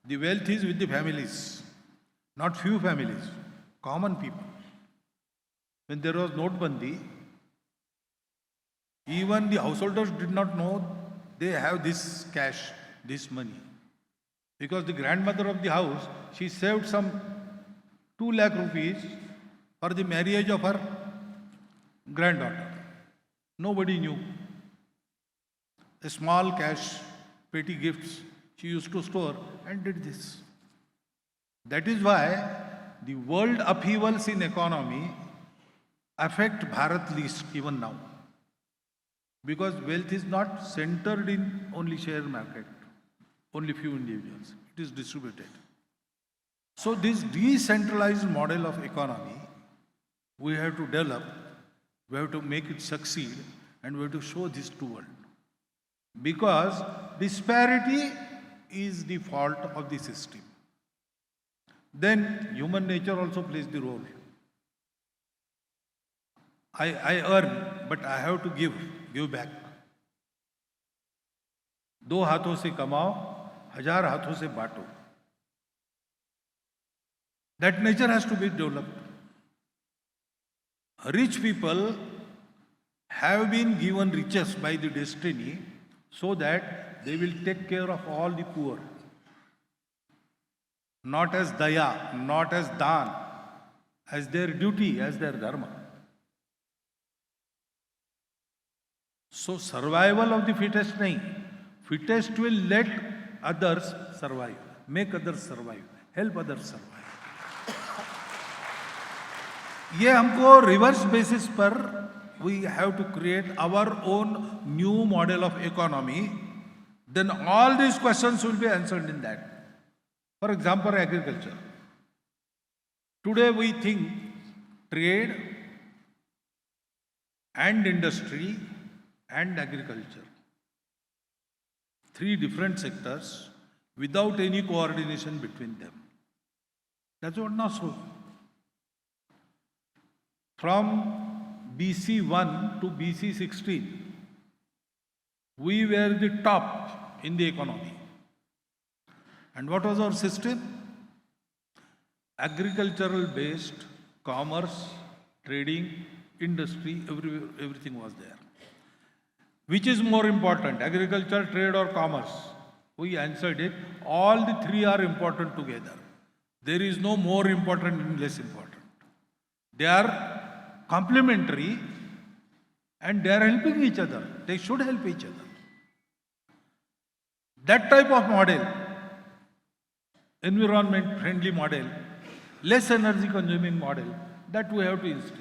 The wealth is with the families, not few families, common people. When there was Notbandi, even the householders did not know they have this cash, this money. Because the grandmother of the house, she saved some 2 lakh rupees for the marriage of her granddaughter. Nobody knew. A small cash, petty gifts, she used to store and did this. That is why the world upheavals in economy affect Bharat least even now. Because wealth is not centered in only share market, only few individuals. It is distributed. So this decentralized model of economy, we have to develop, we have to make it succeed, and we have to show this to world. Because disparity is the fault of the system. Then human nature also plays the role. I earn, but I have to give back. 2 हाथों से कमाओ, 1000 हाथों से बांटो. That nature has to be developed. Rich people have been given riches by the destiny so that they will take care of all the poor. not as daya, not as dan, as their duty, as their dharma. So survival of the fittest nahi. Fittest will let others survive, make others survive, help others survive. ये हमको reverse basis पर we have to create our own new model of economy. Then all these questions will be answered in that. For example, agriculture. Today we think trade and industry and agriculture. Three different sectors without any coordination between them. That's what not so. From BC 1 to BC 16, we were the top in the economy. And what was our system? Agricultural based, commerce, trading, industry, everything was there. Which is more important, agriculture, trade or commerce? We answered it, all the three are important together. There is no more important and less important. They are complementary and they are helping each other. They should help each other. That type of model, environment friendly model, less energy consuming model, that we have to instill.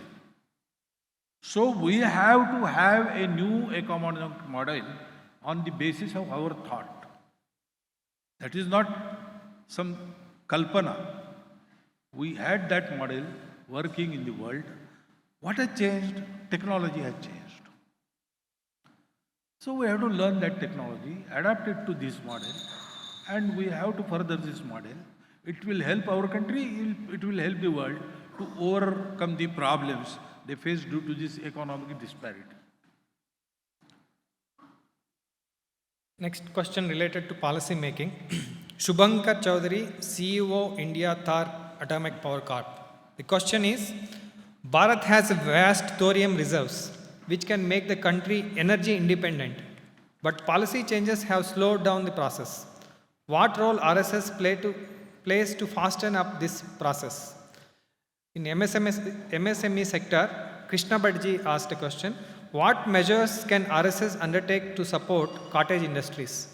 So we have to have a new economic model on the basis of our thought. That is not some kalpana. We had that model working in the world. What has changed? Technology has changed. So we have to learn that technology, adapt it to this model, and we have to further this model. It will help our country, it will help the world to overcome the problems they face due to this economic disparity. Next question related to policy making. Shubhankar Chaudhary, CEO, India Tar Atomic Power Corp. The question is, Bharat has vast thorium reserves, which can make the country energy independent, but policy changes have slowed down the process. What role RSS plays to fasten up this process? In MSME sector, Krishna Bhattji asked a question. What measures can RSS undertake to support cottage industries?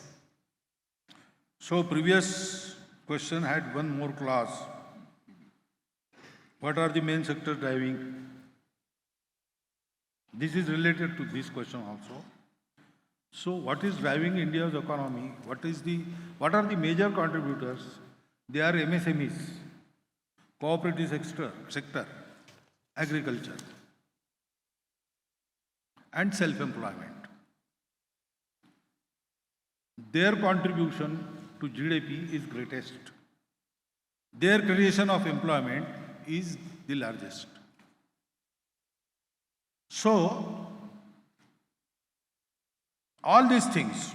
So previous question had one more class. What are the main sectors driving? This is related to this question also. So what is driving India's economy? What are the major contributors? They are MSMEs, cooperative sector, agriculture, and self-employment. Their contribution to GDP is greatest. Their creation of employment is the largest. So, all these things,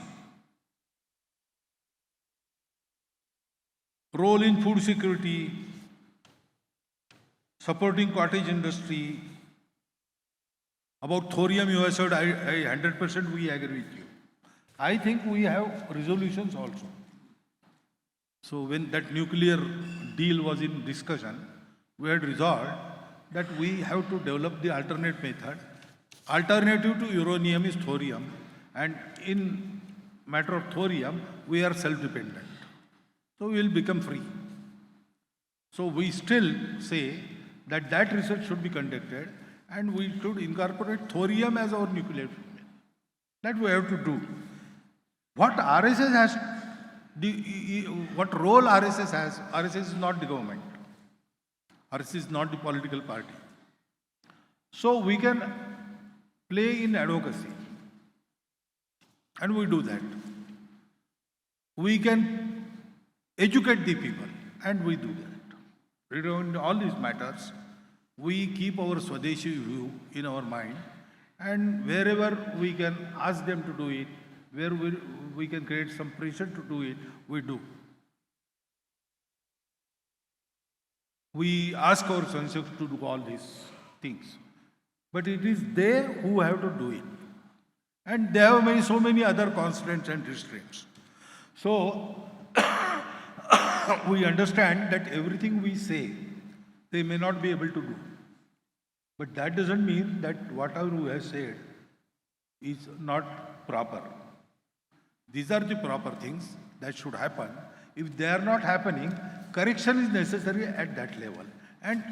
role in food security, supporting cottage industry, about thorium you have said, I 100% we agree with you. I think we have resolutions also. So when that nuclear deal was in discussion, we had resolved that we have to develop the alternate method. Alternative to uranium is thorium, and in matter of thorium, we are self-dependent. So we will become free. So we still say that that research should be conducted and we should incorporate thorium as our nuclear fuel. That we have to do. What RSS has, what role RSS has, RSS is not the government. RSS is not the political party. So we can play in advocacy. And we do that. We can educate the people, and we do that. Regarding all these matters, we keep our Swadeshi view in our mind, and wherever we can ask them to do it, where we can create some pressure to do it, we do. We ask our sansalks to do all these things. But it is they who have to do it. And there are so many other constraints and restraints. So, we understand that everything we say, they may not be able to do. But that doesn't mean that whatever we have said is not proper. These are the proper things that should happen. If they are not happening, correction is necessary at that level. And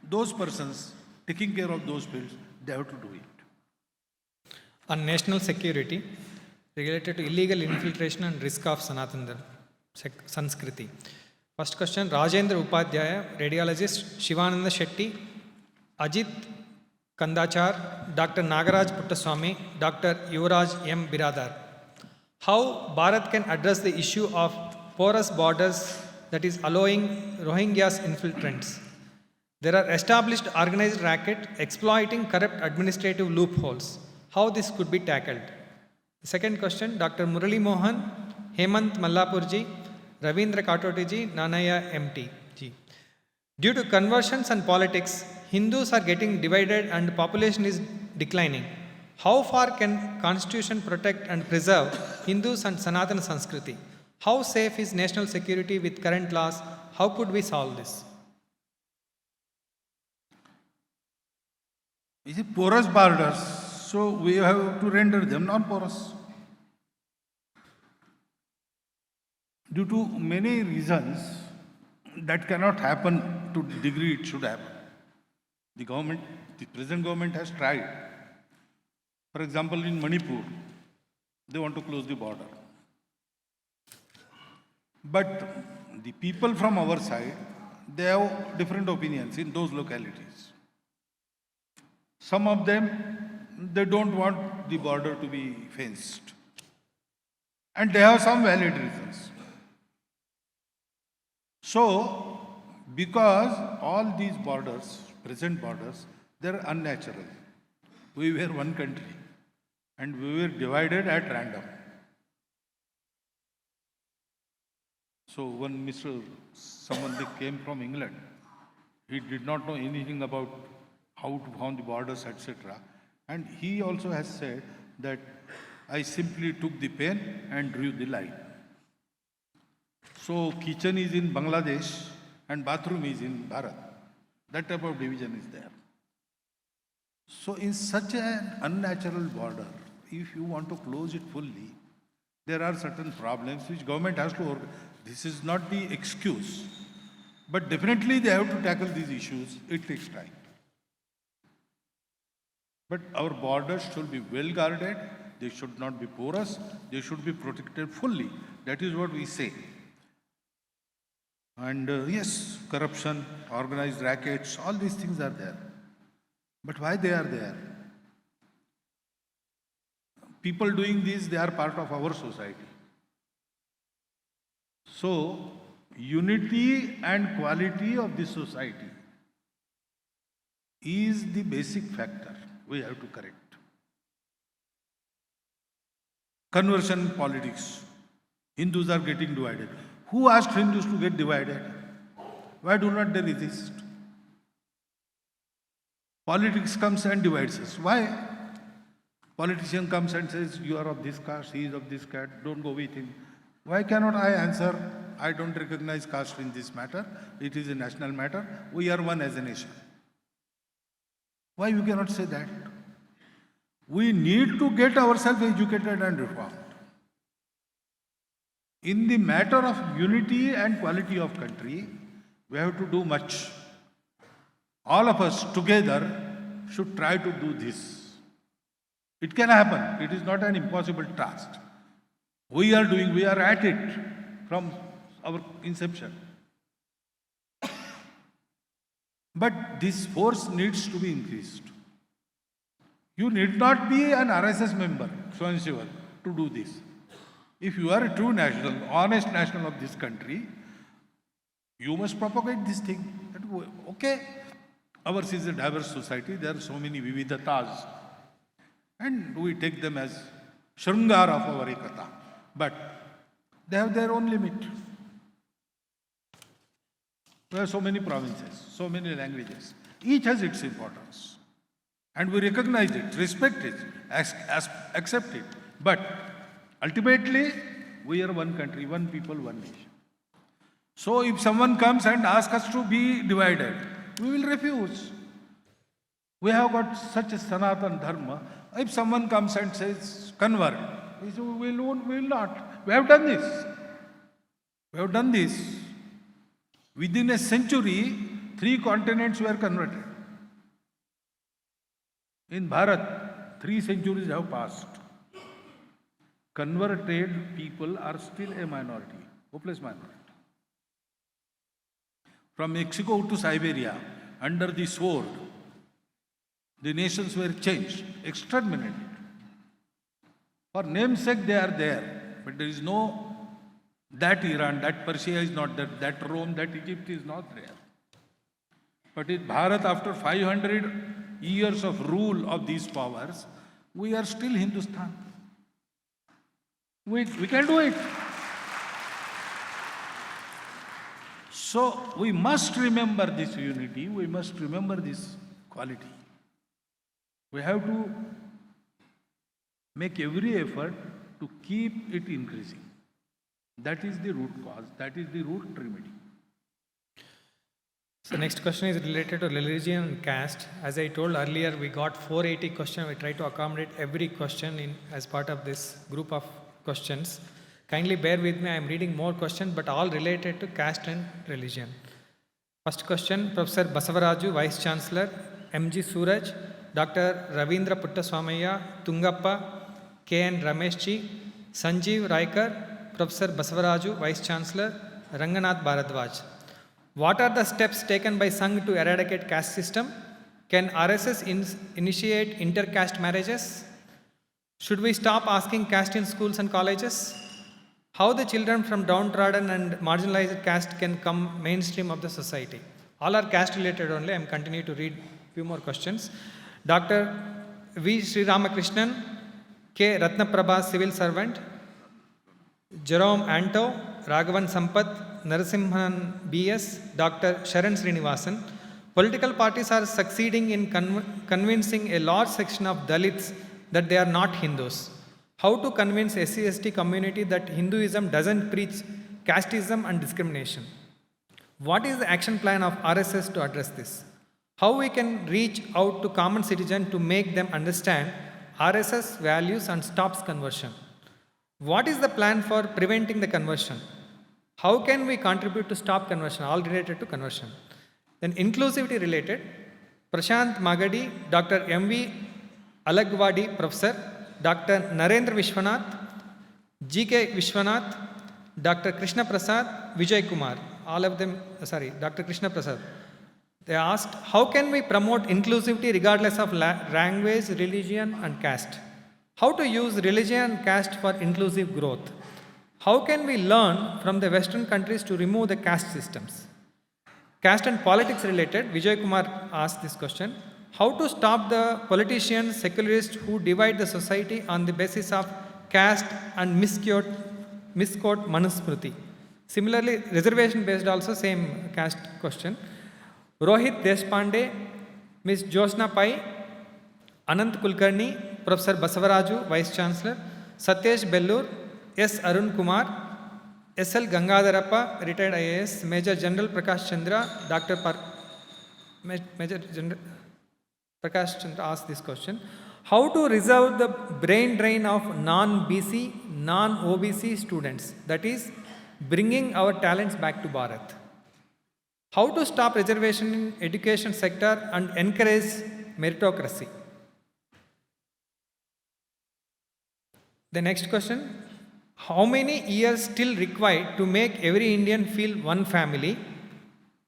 those persons taking care of those fields, they have to do it. On national security, related to illegal infiltration and risk of Sanatana Sanskriti. First question, Rajendra Upadhyaya, radiologist, Shivananda Shetty, Ajit Kandachar, Dr. Nagaraj Puttaswamy, Dr. Yuvraj M. Biradar. How Bharat can address the issue of porous borders that is allowing Rohingyas infiltrants. There are established organized racket exploiting corrupt administrative loopholes. How this could be tackled? The second question, Dr. Murali Mohan, Hemant Mallapurji, Ravindra Katotiji, Nanaya MT. Due to conversions and politics, Hindus are getting divided and population is declining. How far can Constitution protect and preserve Hindus and Sanatana Sanskriti? How safe is national security with current laws? How could we solve this? Is it porous borders? So we have to render them non-porous. Due to many reasons, that cannot happen to the degree it should happen. The present government has tried. For example, in Manipur, they want to close the border. But the people from our side, they have different opinions in those localities. Some of them, they don't want the border to be fenced. And they have some valid reasons. So, because all these borders, present borders, they're unnatural. We were one country and we were divided at random. So when someone came from England, he did not know anything about how to found the borders, etc. And he also has said that I simply took the pen and drew the line. So kitchen is in Bangladesh and bathroom is in Bharat. That type of division is there. So in such an unnatural border, if you want to close it fully, there are certain problems which government has to organize. This is not the excuse, but definitely they have to tackle these issues. It takes time. But our borders should be well guarded. They should not be porous. They should be protected fully. That is what we say. And yes, corruption, organized rackets, all these things are there. But why they are there? People doing this, they are part of our society. So, unity and quality of the society is the basic factor we have to correct. Conversion politics. Hindus are getting divided. Who asked Hindus to get divided? Why do not they resist? Politics comes and divides us. Why? Politician comes and says, you are of this caste, he is of this caste, don't go with him. Why cannot I answer, I don't recognize caste in this matter, it is a national matter, we are one as a nation. Why you cannot say that? We need to get ourselves educated and reformed. In the matter of unity and quality of country, we have to do much. All of us together should try to do this. It can happen. It is not an impossible task. We are at it from our inception. But this force needs to be increased. You need not be an RSS member, Swanshivar, to do this. If you are a true national, honest national of this country, you must propagate this thing. Okay, ours is a diverse society, there are so many vividhatas, and we take them as Shrungar of our Ekata. But they have their own limit. We have so many provinces, so many languages. Each has its importance. And we recognize it, respect it, accept it. But ultimately, we are one country, one people, one nation. So if someone comes and asks us to be divided, we will refuse. We have got such a Sanatan Dharma. If someone comes and says, convert, we say, we will not. We have done this. We have done this. Within a century, 3 continents were converted. In Bharat, 3 centuries have passed. Converted people are still a minority, hopeless minority. From Mexico to Siberia, under the sword, the nations were changed, exterminated. For namesake, they are there, but there is no that Iran, that Persia is not there, that Rome, that Egypt is not there. But in Bharat, after 500 years of rule of these powers, we are still Hindustan. We can do it. So we must remember this unity, we must remember this quality. We have to make every effort to keep it increasing. That is the root cause, that is the root remedy. So next question is related to religion and caste. As I told earlier, we got 480 questions. We try to accommodate every question as part of this group of questions. Kindly bear with me, I am reading more questions, but all related to caste and religion. First question, Professor Basavaraju, Vice Chancellor, MG Suraj, Dr. Ravindra Puttaswamaya, Tungappa, K.N. Rameshji, Sanjeev Raikar, Professor Basavaraju, Vice Chancellor, Ranganath Bharadwaj. What are the steps taken by Sangh to eradicate caste system? Can RSS initiate inter-caste marriages? Should we stop asking caste in schools and colleges? How the children from downtrodden and marginalized caste can come mainstream of the society? All are caste related only. I am continuing to read few more questions. Dr. V. Sri Ramakrishnan, K. Ratnaprabha, civil servant, Jerome Anto, Raghavan Sampath, Narasimhan B.S., Dr. Sharan Srinivasan. Political parties are succeeding in convincing a large section of Dalits that they are not Hindus. How to convince SC/ST community that Hinduism doesn't preach casteism and discrimination? What is the action plan of RSS to address this? How we can reach out to common citizen to make them understand RSS values and stops conversion? What is the plan for preventing the conversion? How can we contribute to stop conversion? All related to conversion. Then inclusivity related, Prashant Magadi, Dr. M.V. Alagwadi, Professor, Dr. Narendra Vishwanath, G.K. Vishwanath, Dr. Krishna Prasad, Vijay Kumar, Dr. Krishna Prasad. They asked, how can we promote inclusivity regardless of language, religion and caste? How to use religion and caste for inclusive growth? How can we learn from the Western countries to remove the caste systems? Caste and politics related, Vijay Kumar asked this question. How to stop the politicians, secularists who divide the society on the basis of caste and misquote Manusmriti? Similarly, reservation based also same caste question. Rohit Deshpande, Ms. Josna Pai, Anant Kulkarni, Professor Basavaraju, Vice Chancellor, Satyesh Bellur, S. Arun Kumar, S.L. Gangadharappa, retired IAS, Major General Prakash Chandra, Major General Prakash Chandra asked this question. How to resolve the brain drain of non-BC, non-OBC students? That is, bringing our talents back to Bharat. How to stop reservation in education sector and encourage meritocracy? The next question. How many years still required to make every Indian feel one family?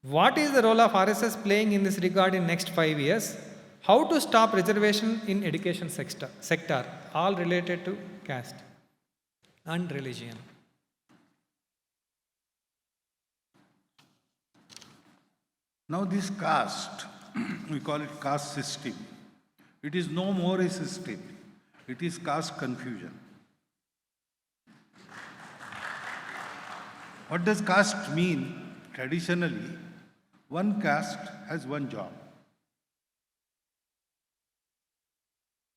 What is the role of RSS playing in this regard in next 5 years? How to stop reservation in education sector? All related to caste and religion. Now this caste, we call it caste system. It is no more a system. It is caste confusion. What does caste mean? Traditionally, one caste has one job.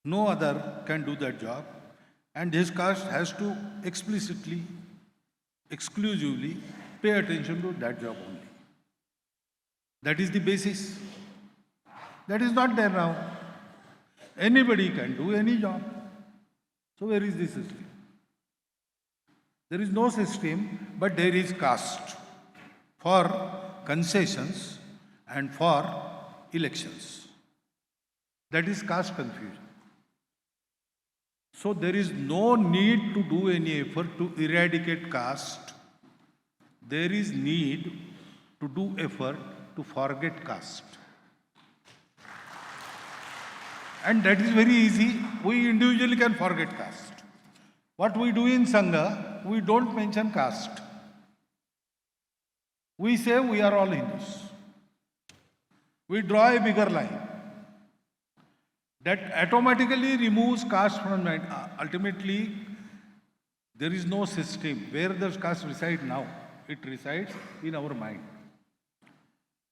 No other can do that job, and his caste has to explicitly, exclusively pay attention to that job only. That is the basis. That is not there now. Anybody can do any job. So where is the system? There is no system, but there is caste for concessions and for elections. That is caste confusion. So there is no need to do any effort to eradicate caste. There is need to do effort to forget caste. And that is very easy. We individually can forget caste. What we do in Sangha, we don't mention caste. We say we are all Hindus. We draw a bigger line. That automatically removes caste from mind. Ultimately, there is no system. Where does caste reside now? It resides in our mind.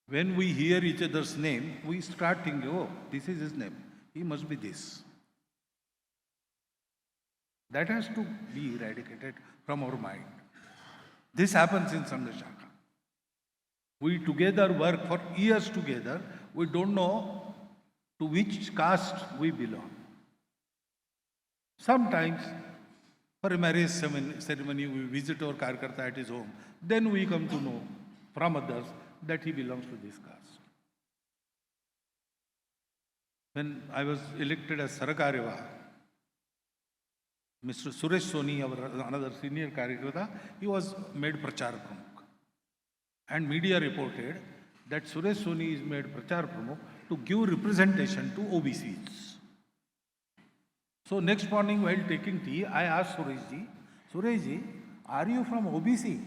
When we hear each other's name, we start thinking, oh, this is his name. He must be this. That has to be eradicated from our mind. This happens in Sangha Shakha. We together work for years together. We don't know to which caste we belong. Sometimes, for a marriage ceremony, we visit our Karkarta at his home. Then we come to know from others that he belongs to this caste. When I was elected as Sarakaryava, Mr. Suresh Soni, another senior Karyakarta, he was made Prachar Pramukh. And media reported that Suresh Soni is made Prachar Pramukh to give representation to OBCs. So next morning while taking tea, I asked Sureshji, are you from OBC?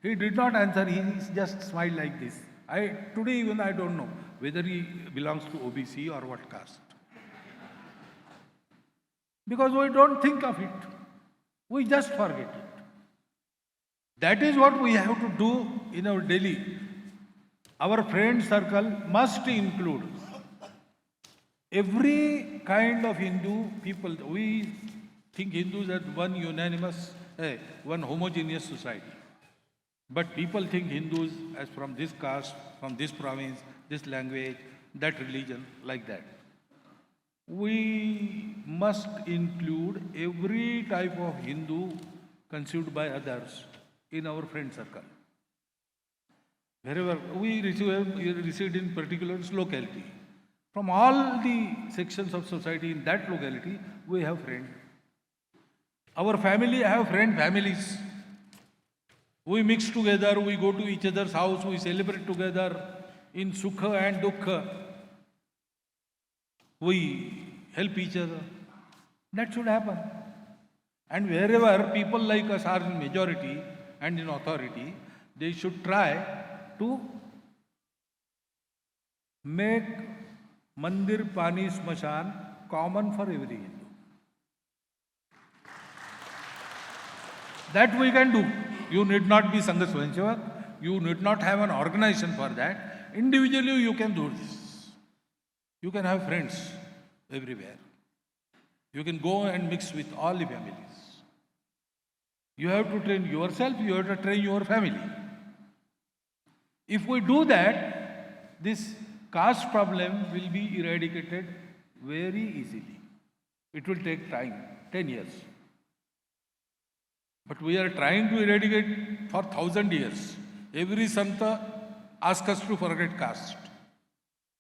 He did not answer, he just smiled like this. Today even I don't know whether he belongs to OBC or what caste. Because we don't think of it. We just forget it. That is what we have to do in our daily. Our friend circle must include every kind of Hindu people. We think Hindus as one unanimous, one homogeneous society. But people think Hindus as from this caste, from this province, this language, that religion, like that. We must include every type of Hindu conceived by others in our friend circle. Wherever we reside in particular locality, from all the sections of society in that locality, we have friends. Our family have families. We mix together, we go to each other's house, we celebrate together in Sukha and Dukha. We help each other. That should happen. And wherever people like us are in majority and in authority, they should try to make Mandir, Pani, Smashan common for every Hindu. That we can do. You need not be Sangha Swayamsevak. You need not have an organization for that. Individually you can do this. You can have friends everywhere. You can go and mix with all the families. You have to train yourself, you have to train your family. If we do that, this caste problem will be eradicated very easily. It will take time, 10 years. But we are trying to eradicate for 1,000 years. Every Santa asks us to forget caste.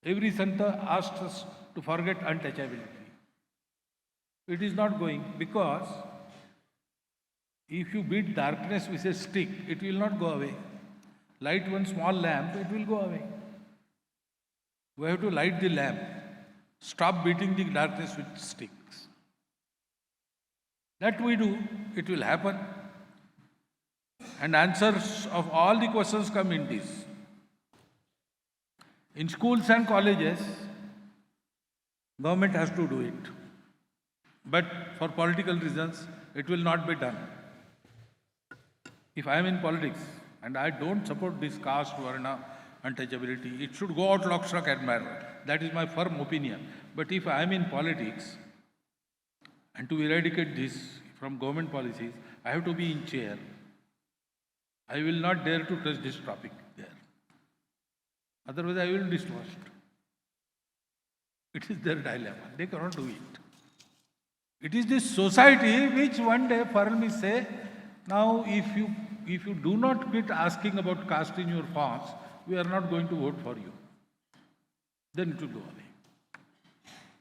Every Santa asks us to forget untouchability. It is not going because if you beat darkness with a stick, it will not go away. Light one small lamp, it will go away. We have to light the lamp. Stop beating the darkness with sticks. That we do, it will happen. And answers of all the questions come in this. In schools and colleges, government has to do it. But for political reasons, it will not be done. If I am in politics and I don't support this caste, varna, untouchability, it should go out lock, stock, and barrel. That is my firm opinion. But if I am in politics and to eradicate this from government policies, I have to be in chair. I will not dare to touch this topic there. Otherwise, I will be distrust. It is their dilemma. They cannot do it. It is this society which one day firmly say, now if you do not quit asking about caste in your forms, we are not going to vote for you. Then it will go away.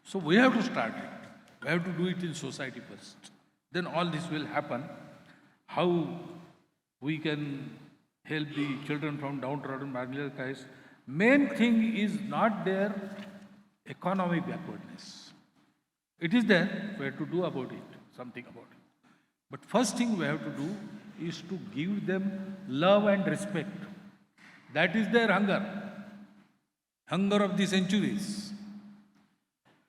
So we have to start it. We have to do it in society first. Then all this will happen. How we can help the children from downtrodden marginalized. Main thing is not their economic backwardness. It is there. We have to do about it, something about it. But first thing we have to do is to give them love and respect. That is their hunger of the centuries.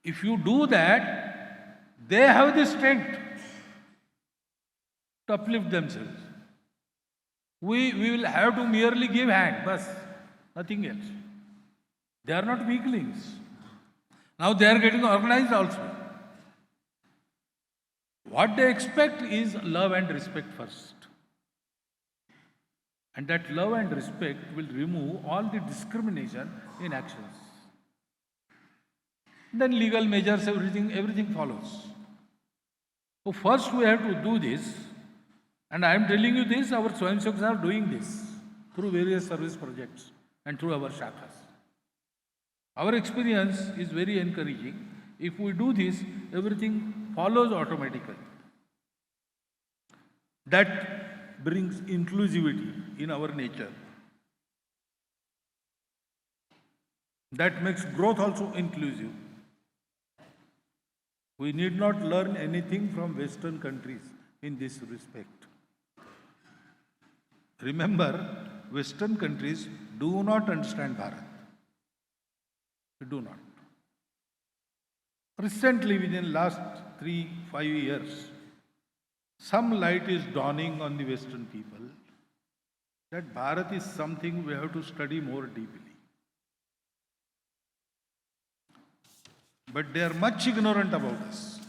If you do that, they have the strength to uplift themselves. We will have to merely give hand, but nothing else. They are not weaklings. Now they are getting organized also. What they expect is love and respect first. And that love and respect will remove all the discrimination in actions. Then legal measures, everything follows. So first we have to do this. And I am telling you this, our Swayamsevaks are doing this through various service projects and through our shakhas. Our experience is very encouraging. If we do this, everything follows automatically. That brings inclusivity in our nature. That makes growth also inclusive. We need not learn anything from Western countries in this respect. Remember, Western countries do not understand Bharat. They do not. Recently, within last 3-5 years, some light is dawning on the Western people that Bharat is something we have to study more deeply. But they are much ignorant about us.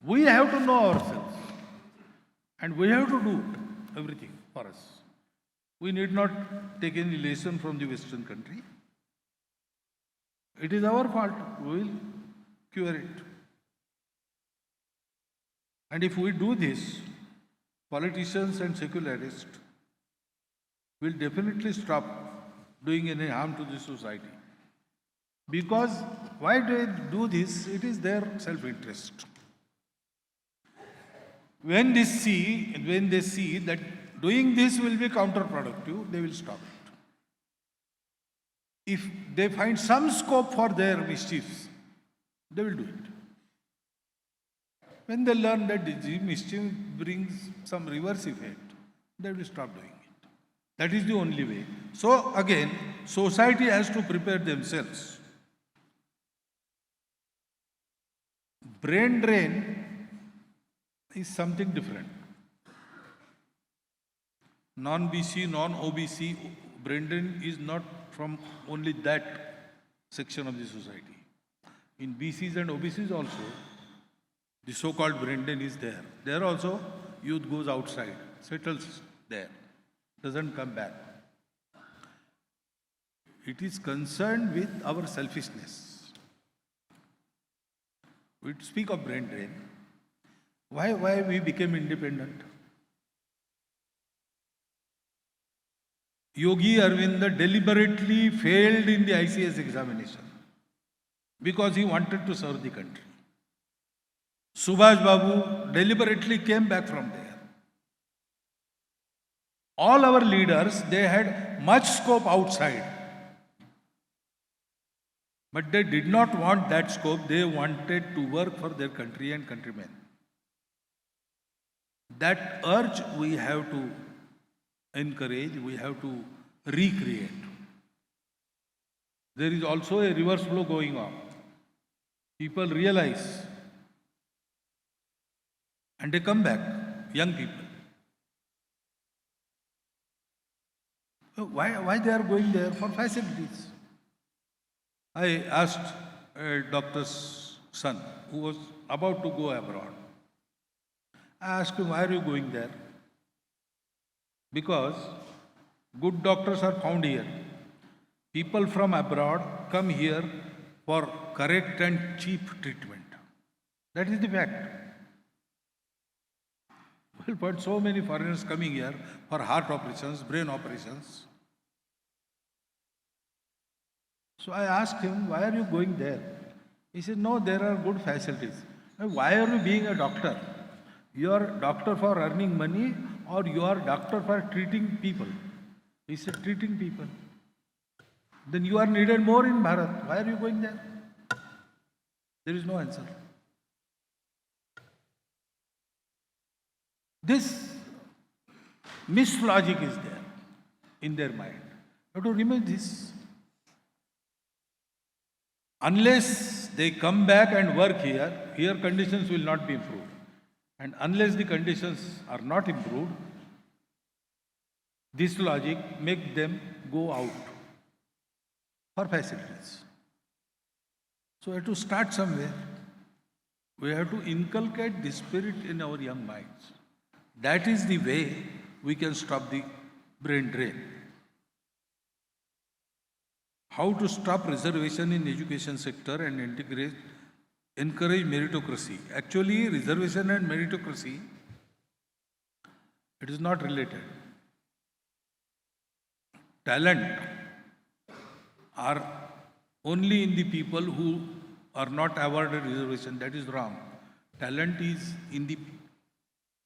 We have to know ourselves. And we have to do everything for us. We need not take any lesson from the Western country. It is our fault. We will cure it. And if we do this, politicians and secularists will definitely stop doing any harm to the society. Because why do they do this? It is their self-interest. When they see that doing this will be counterproductive, they will stop it. If they find some scope for their mischiefs, they will do it. When they learn that the mischief brings some reverse effect, they will stop doing it. That is the only way. So again, society has to prepare themselves. Brain drain is something different. Non-BC, non-OBC, brain drain is not from only that section of the society. In BCs and OBCs also, the so-called brain drain is there. There also, youth goes outside, settles there, doesn't come back. It is concerned with our selfishness. We speak of brain drain. Why we became independent? Yogi Arvinda deliberately failed in the ICS examination because he wanted to serve the country. Subhash Babu deliberately came back from there. All our leaders, they had much scope outside. But they did not want that scope. They wanted to work for their country and countrymen. That urge we have to encourage, we have to recreate. There is also a reverse flow going on. People realize and they come back, young people. Why they are going there? For facilities. I asked a doctor's son who was about to go abroad. I asked him, why are you going there? Because Good doctors are found here. People from abroad come here for correct and cheap treatment. That is the fact. We'll find so many foreigners coming here for heart operations, brain operations. So I asked him, why are you going there? He said, no, there are good facilities. Why are you being a doctor? You are doctor for earning money or you are doctor for treating people? He said, treating people. Then you are needed more in Bharat. Why are you going there? There is no answer. This mislogic is there in their mind. You have to remember this. Unless they come back and work here, here conditions will not be improved. And unless the conditions are not improved, this logic makes them go out for facilities. So we have to start somewhere. We have to inculcate this spirit in our young minds. That is the way we can stop the brain drain. How to stop reservation in education sector and encourage meritocracy. Actually, reservation and meritocracy, it is not related. Talent are only in the people who are not awarded reservation. That is wrong. Talent is in the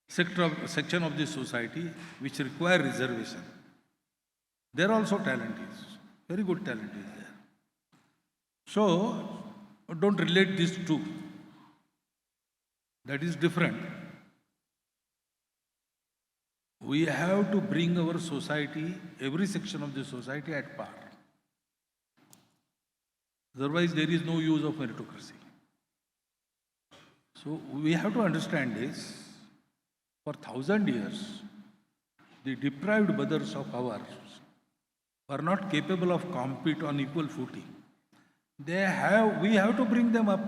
section of the society which require reservation. There also talent is. Very good talent is there. So, don't relate these two. That is different. We have to bring our society, every section of the society at par. Otherwise, there is no use of meritocracy. So, we have to understand this. For 1,000 years, the deprived brothers of ours were not capable of compete on equal footing. We have to bring them up.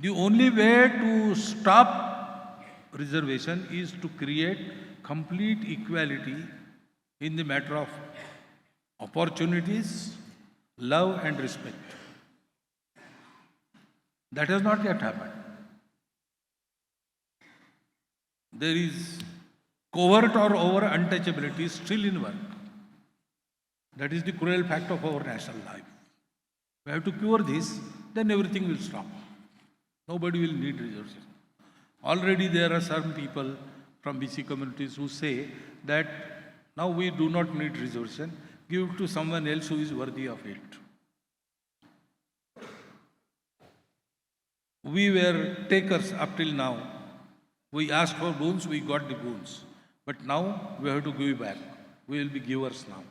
The only way to stop reservation is to create complete equality in the matter of opportunities, love and respect. That has not yet happened. There is covert or over untouchability still in work. That is the cruel fact of our national life. We have to cure this, then everything will stop. Nobody will need reservation. Already there are some people from BC communities who say that now we do not need reservation, give it to someone else who is worthy of it. We were takers up till now. We asked for boons, we got the boons. But now we have to give back. We will be givers now.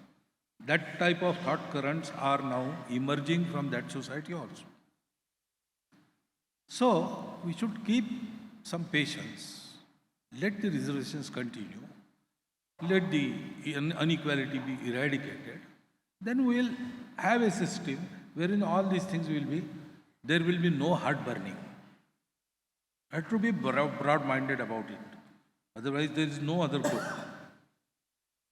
That type of thought currents are now emerging from that society also. So, we should keep some patience. Let the reservations continue. Let the inequality be eradicated. Then we will have a system wherein all these things will be, there will be no heart burning. I have to be broad-minded about it. Otherwise, there is no other goal.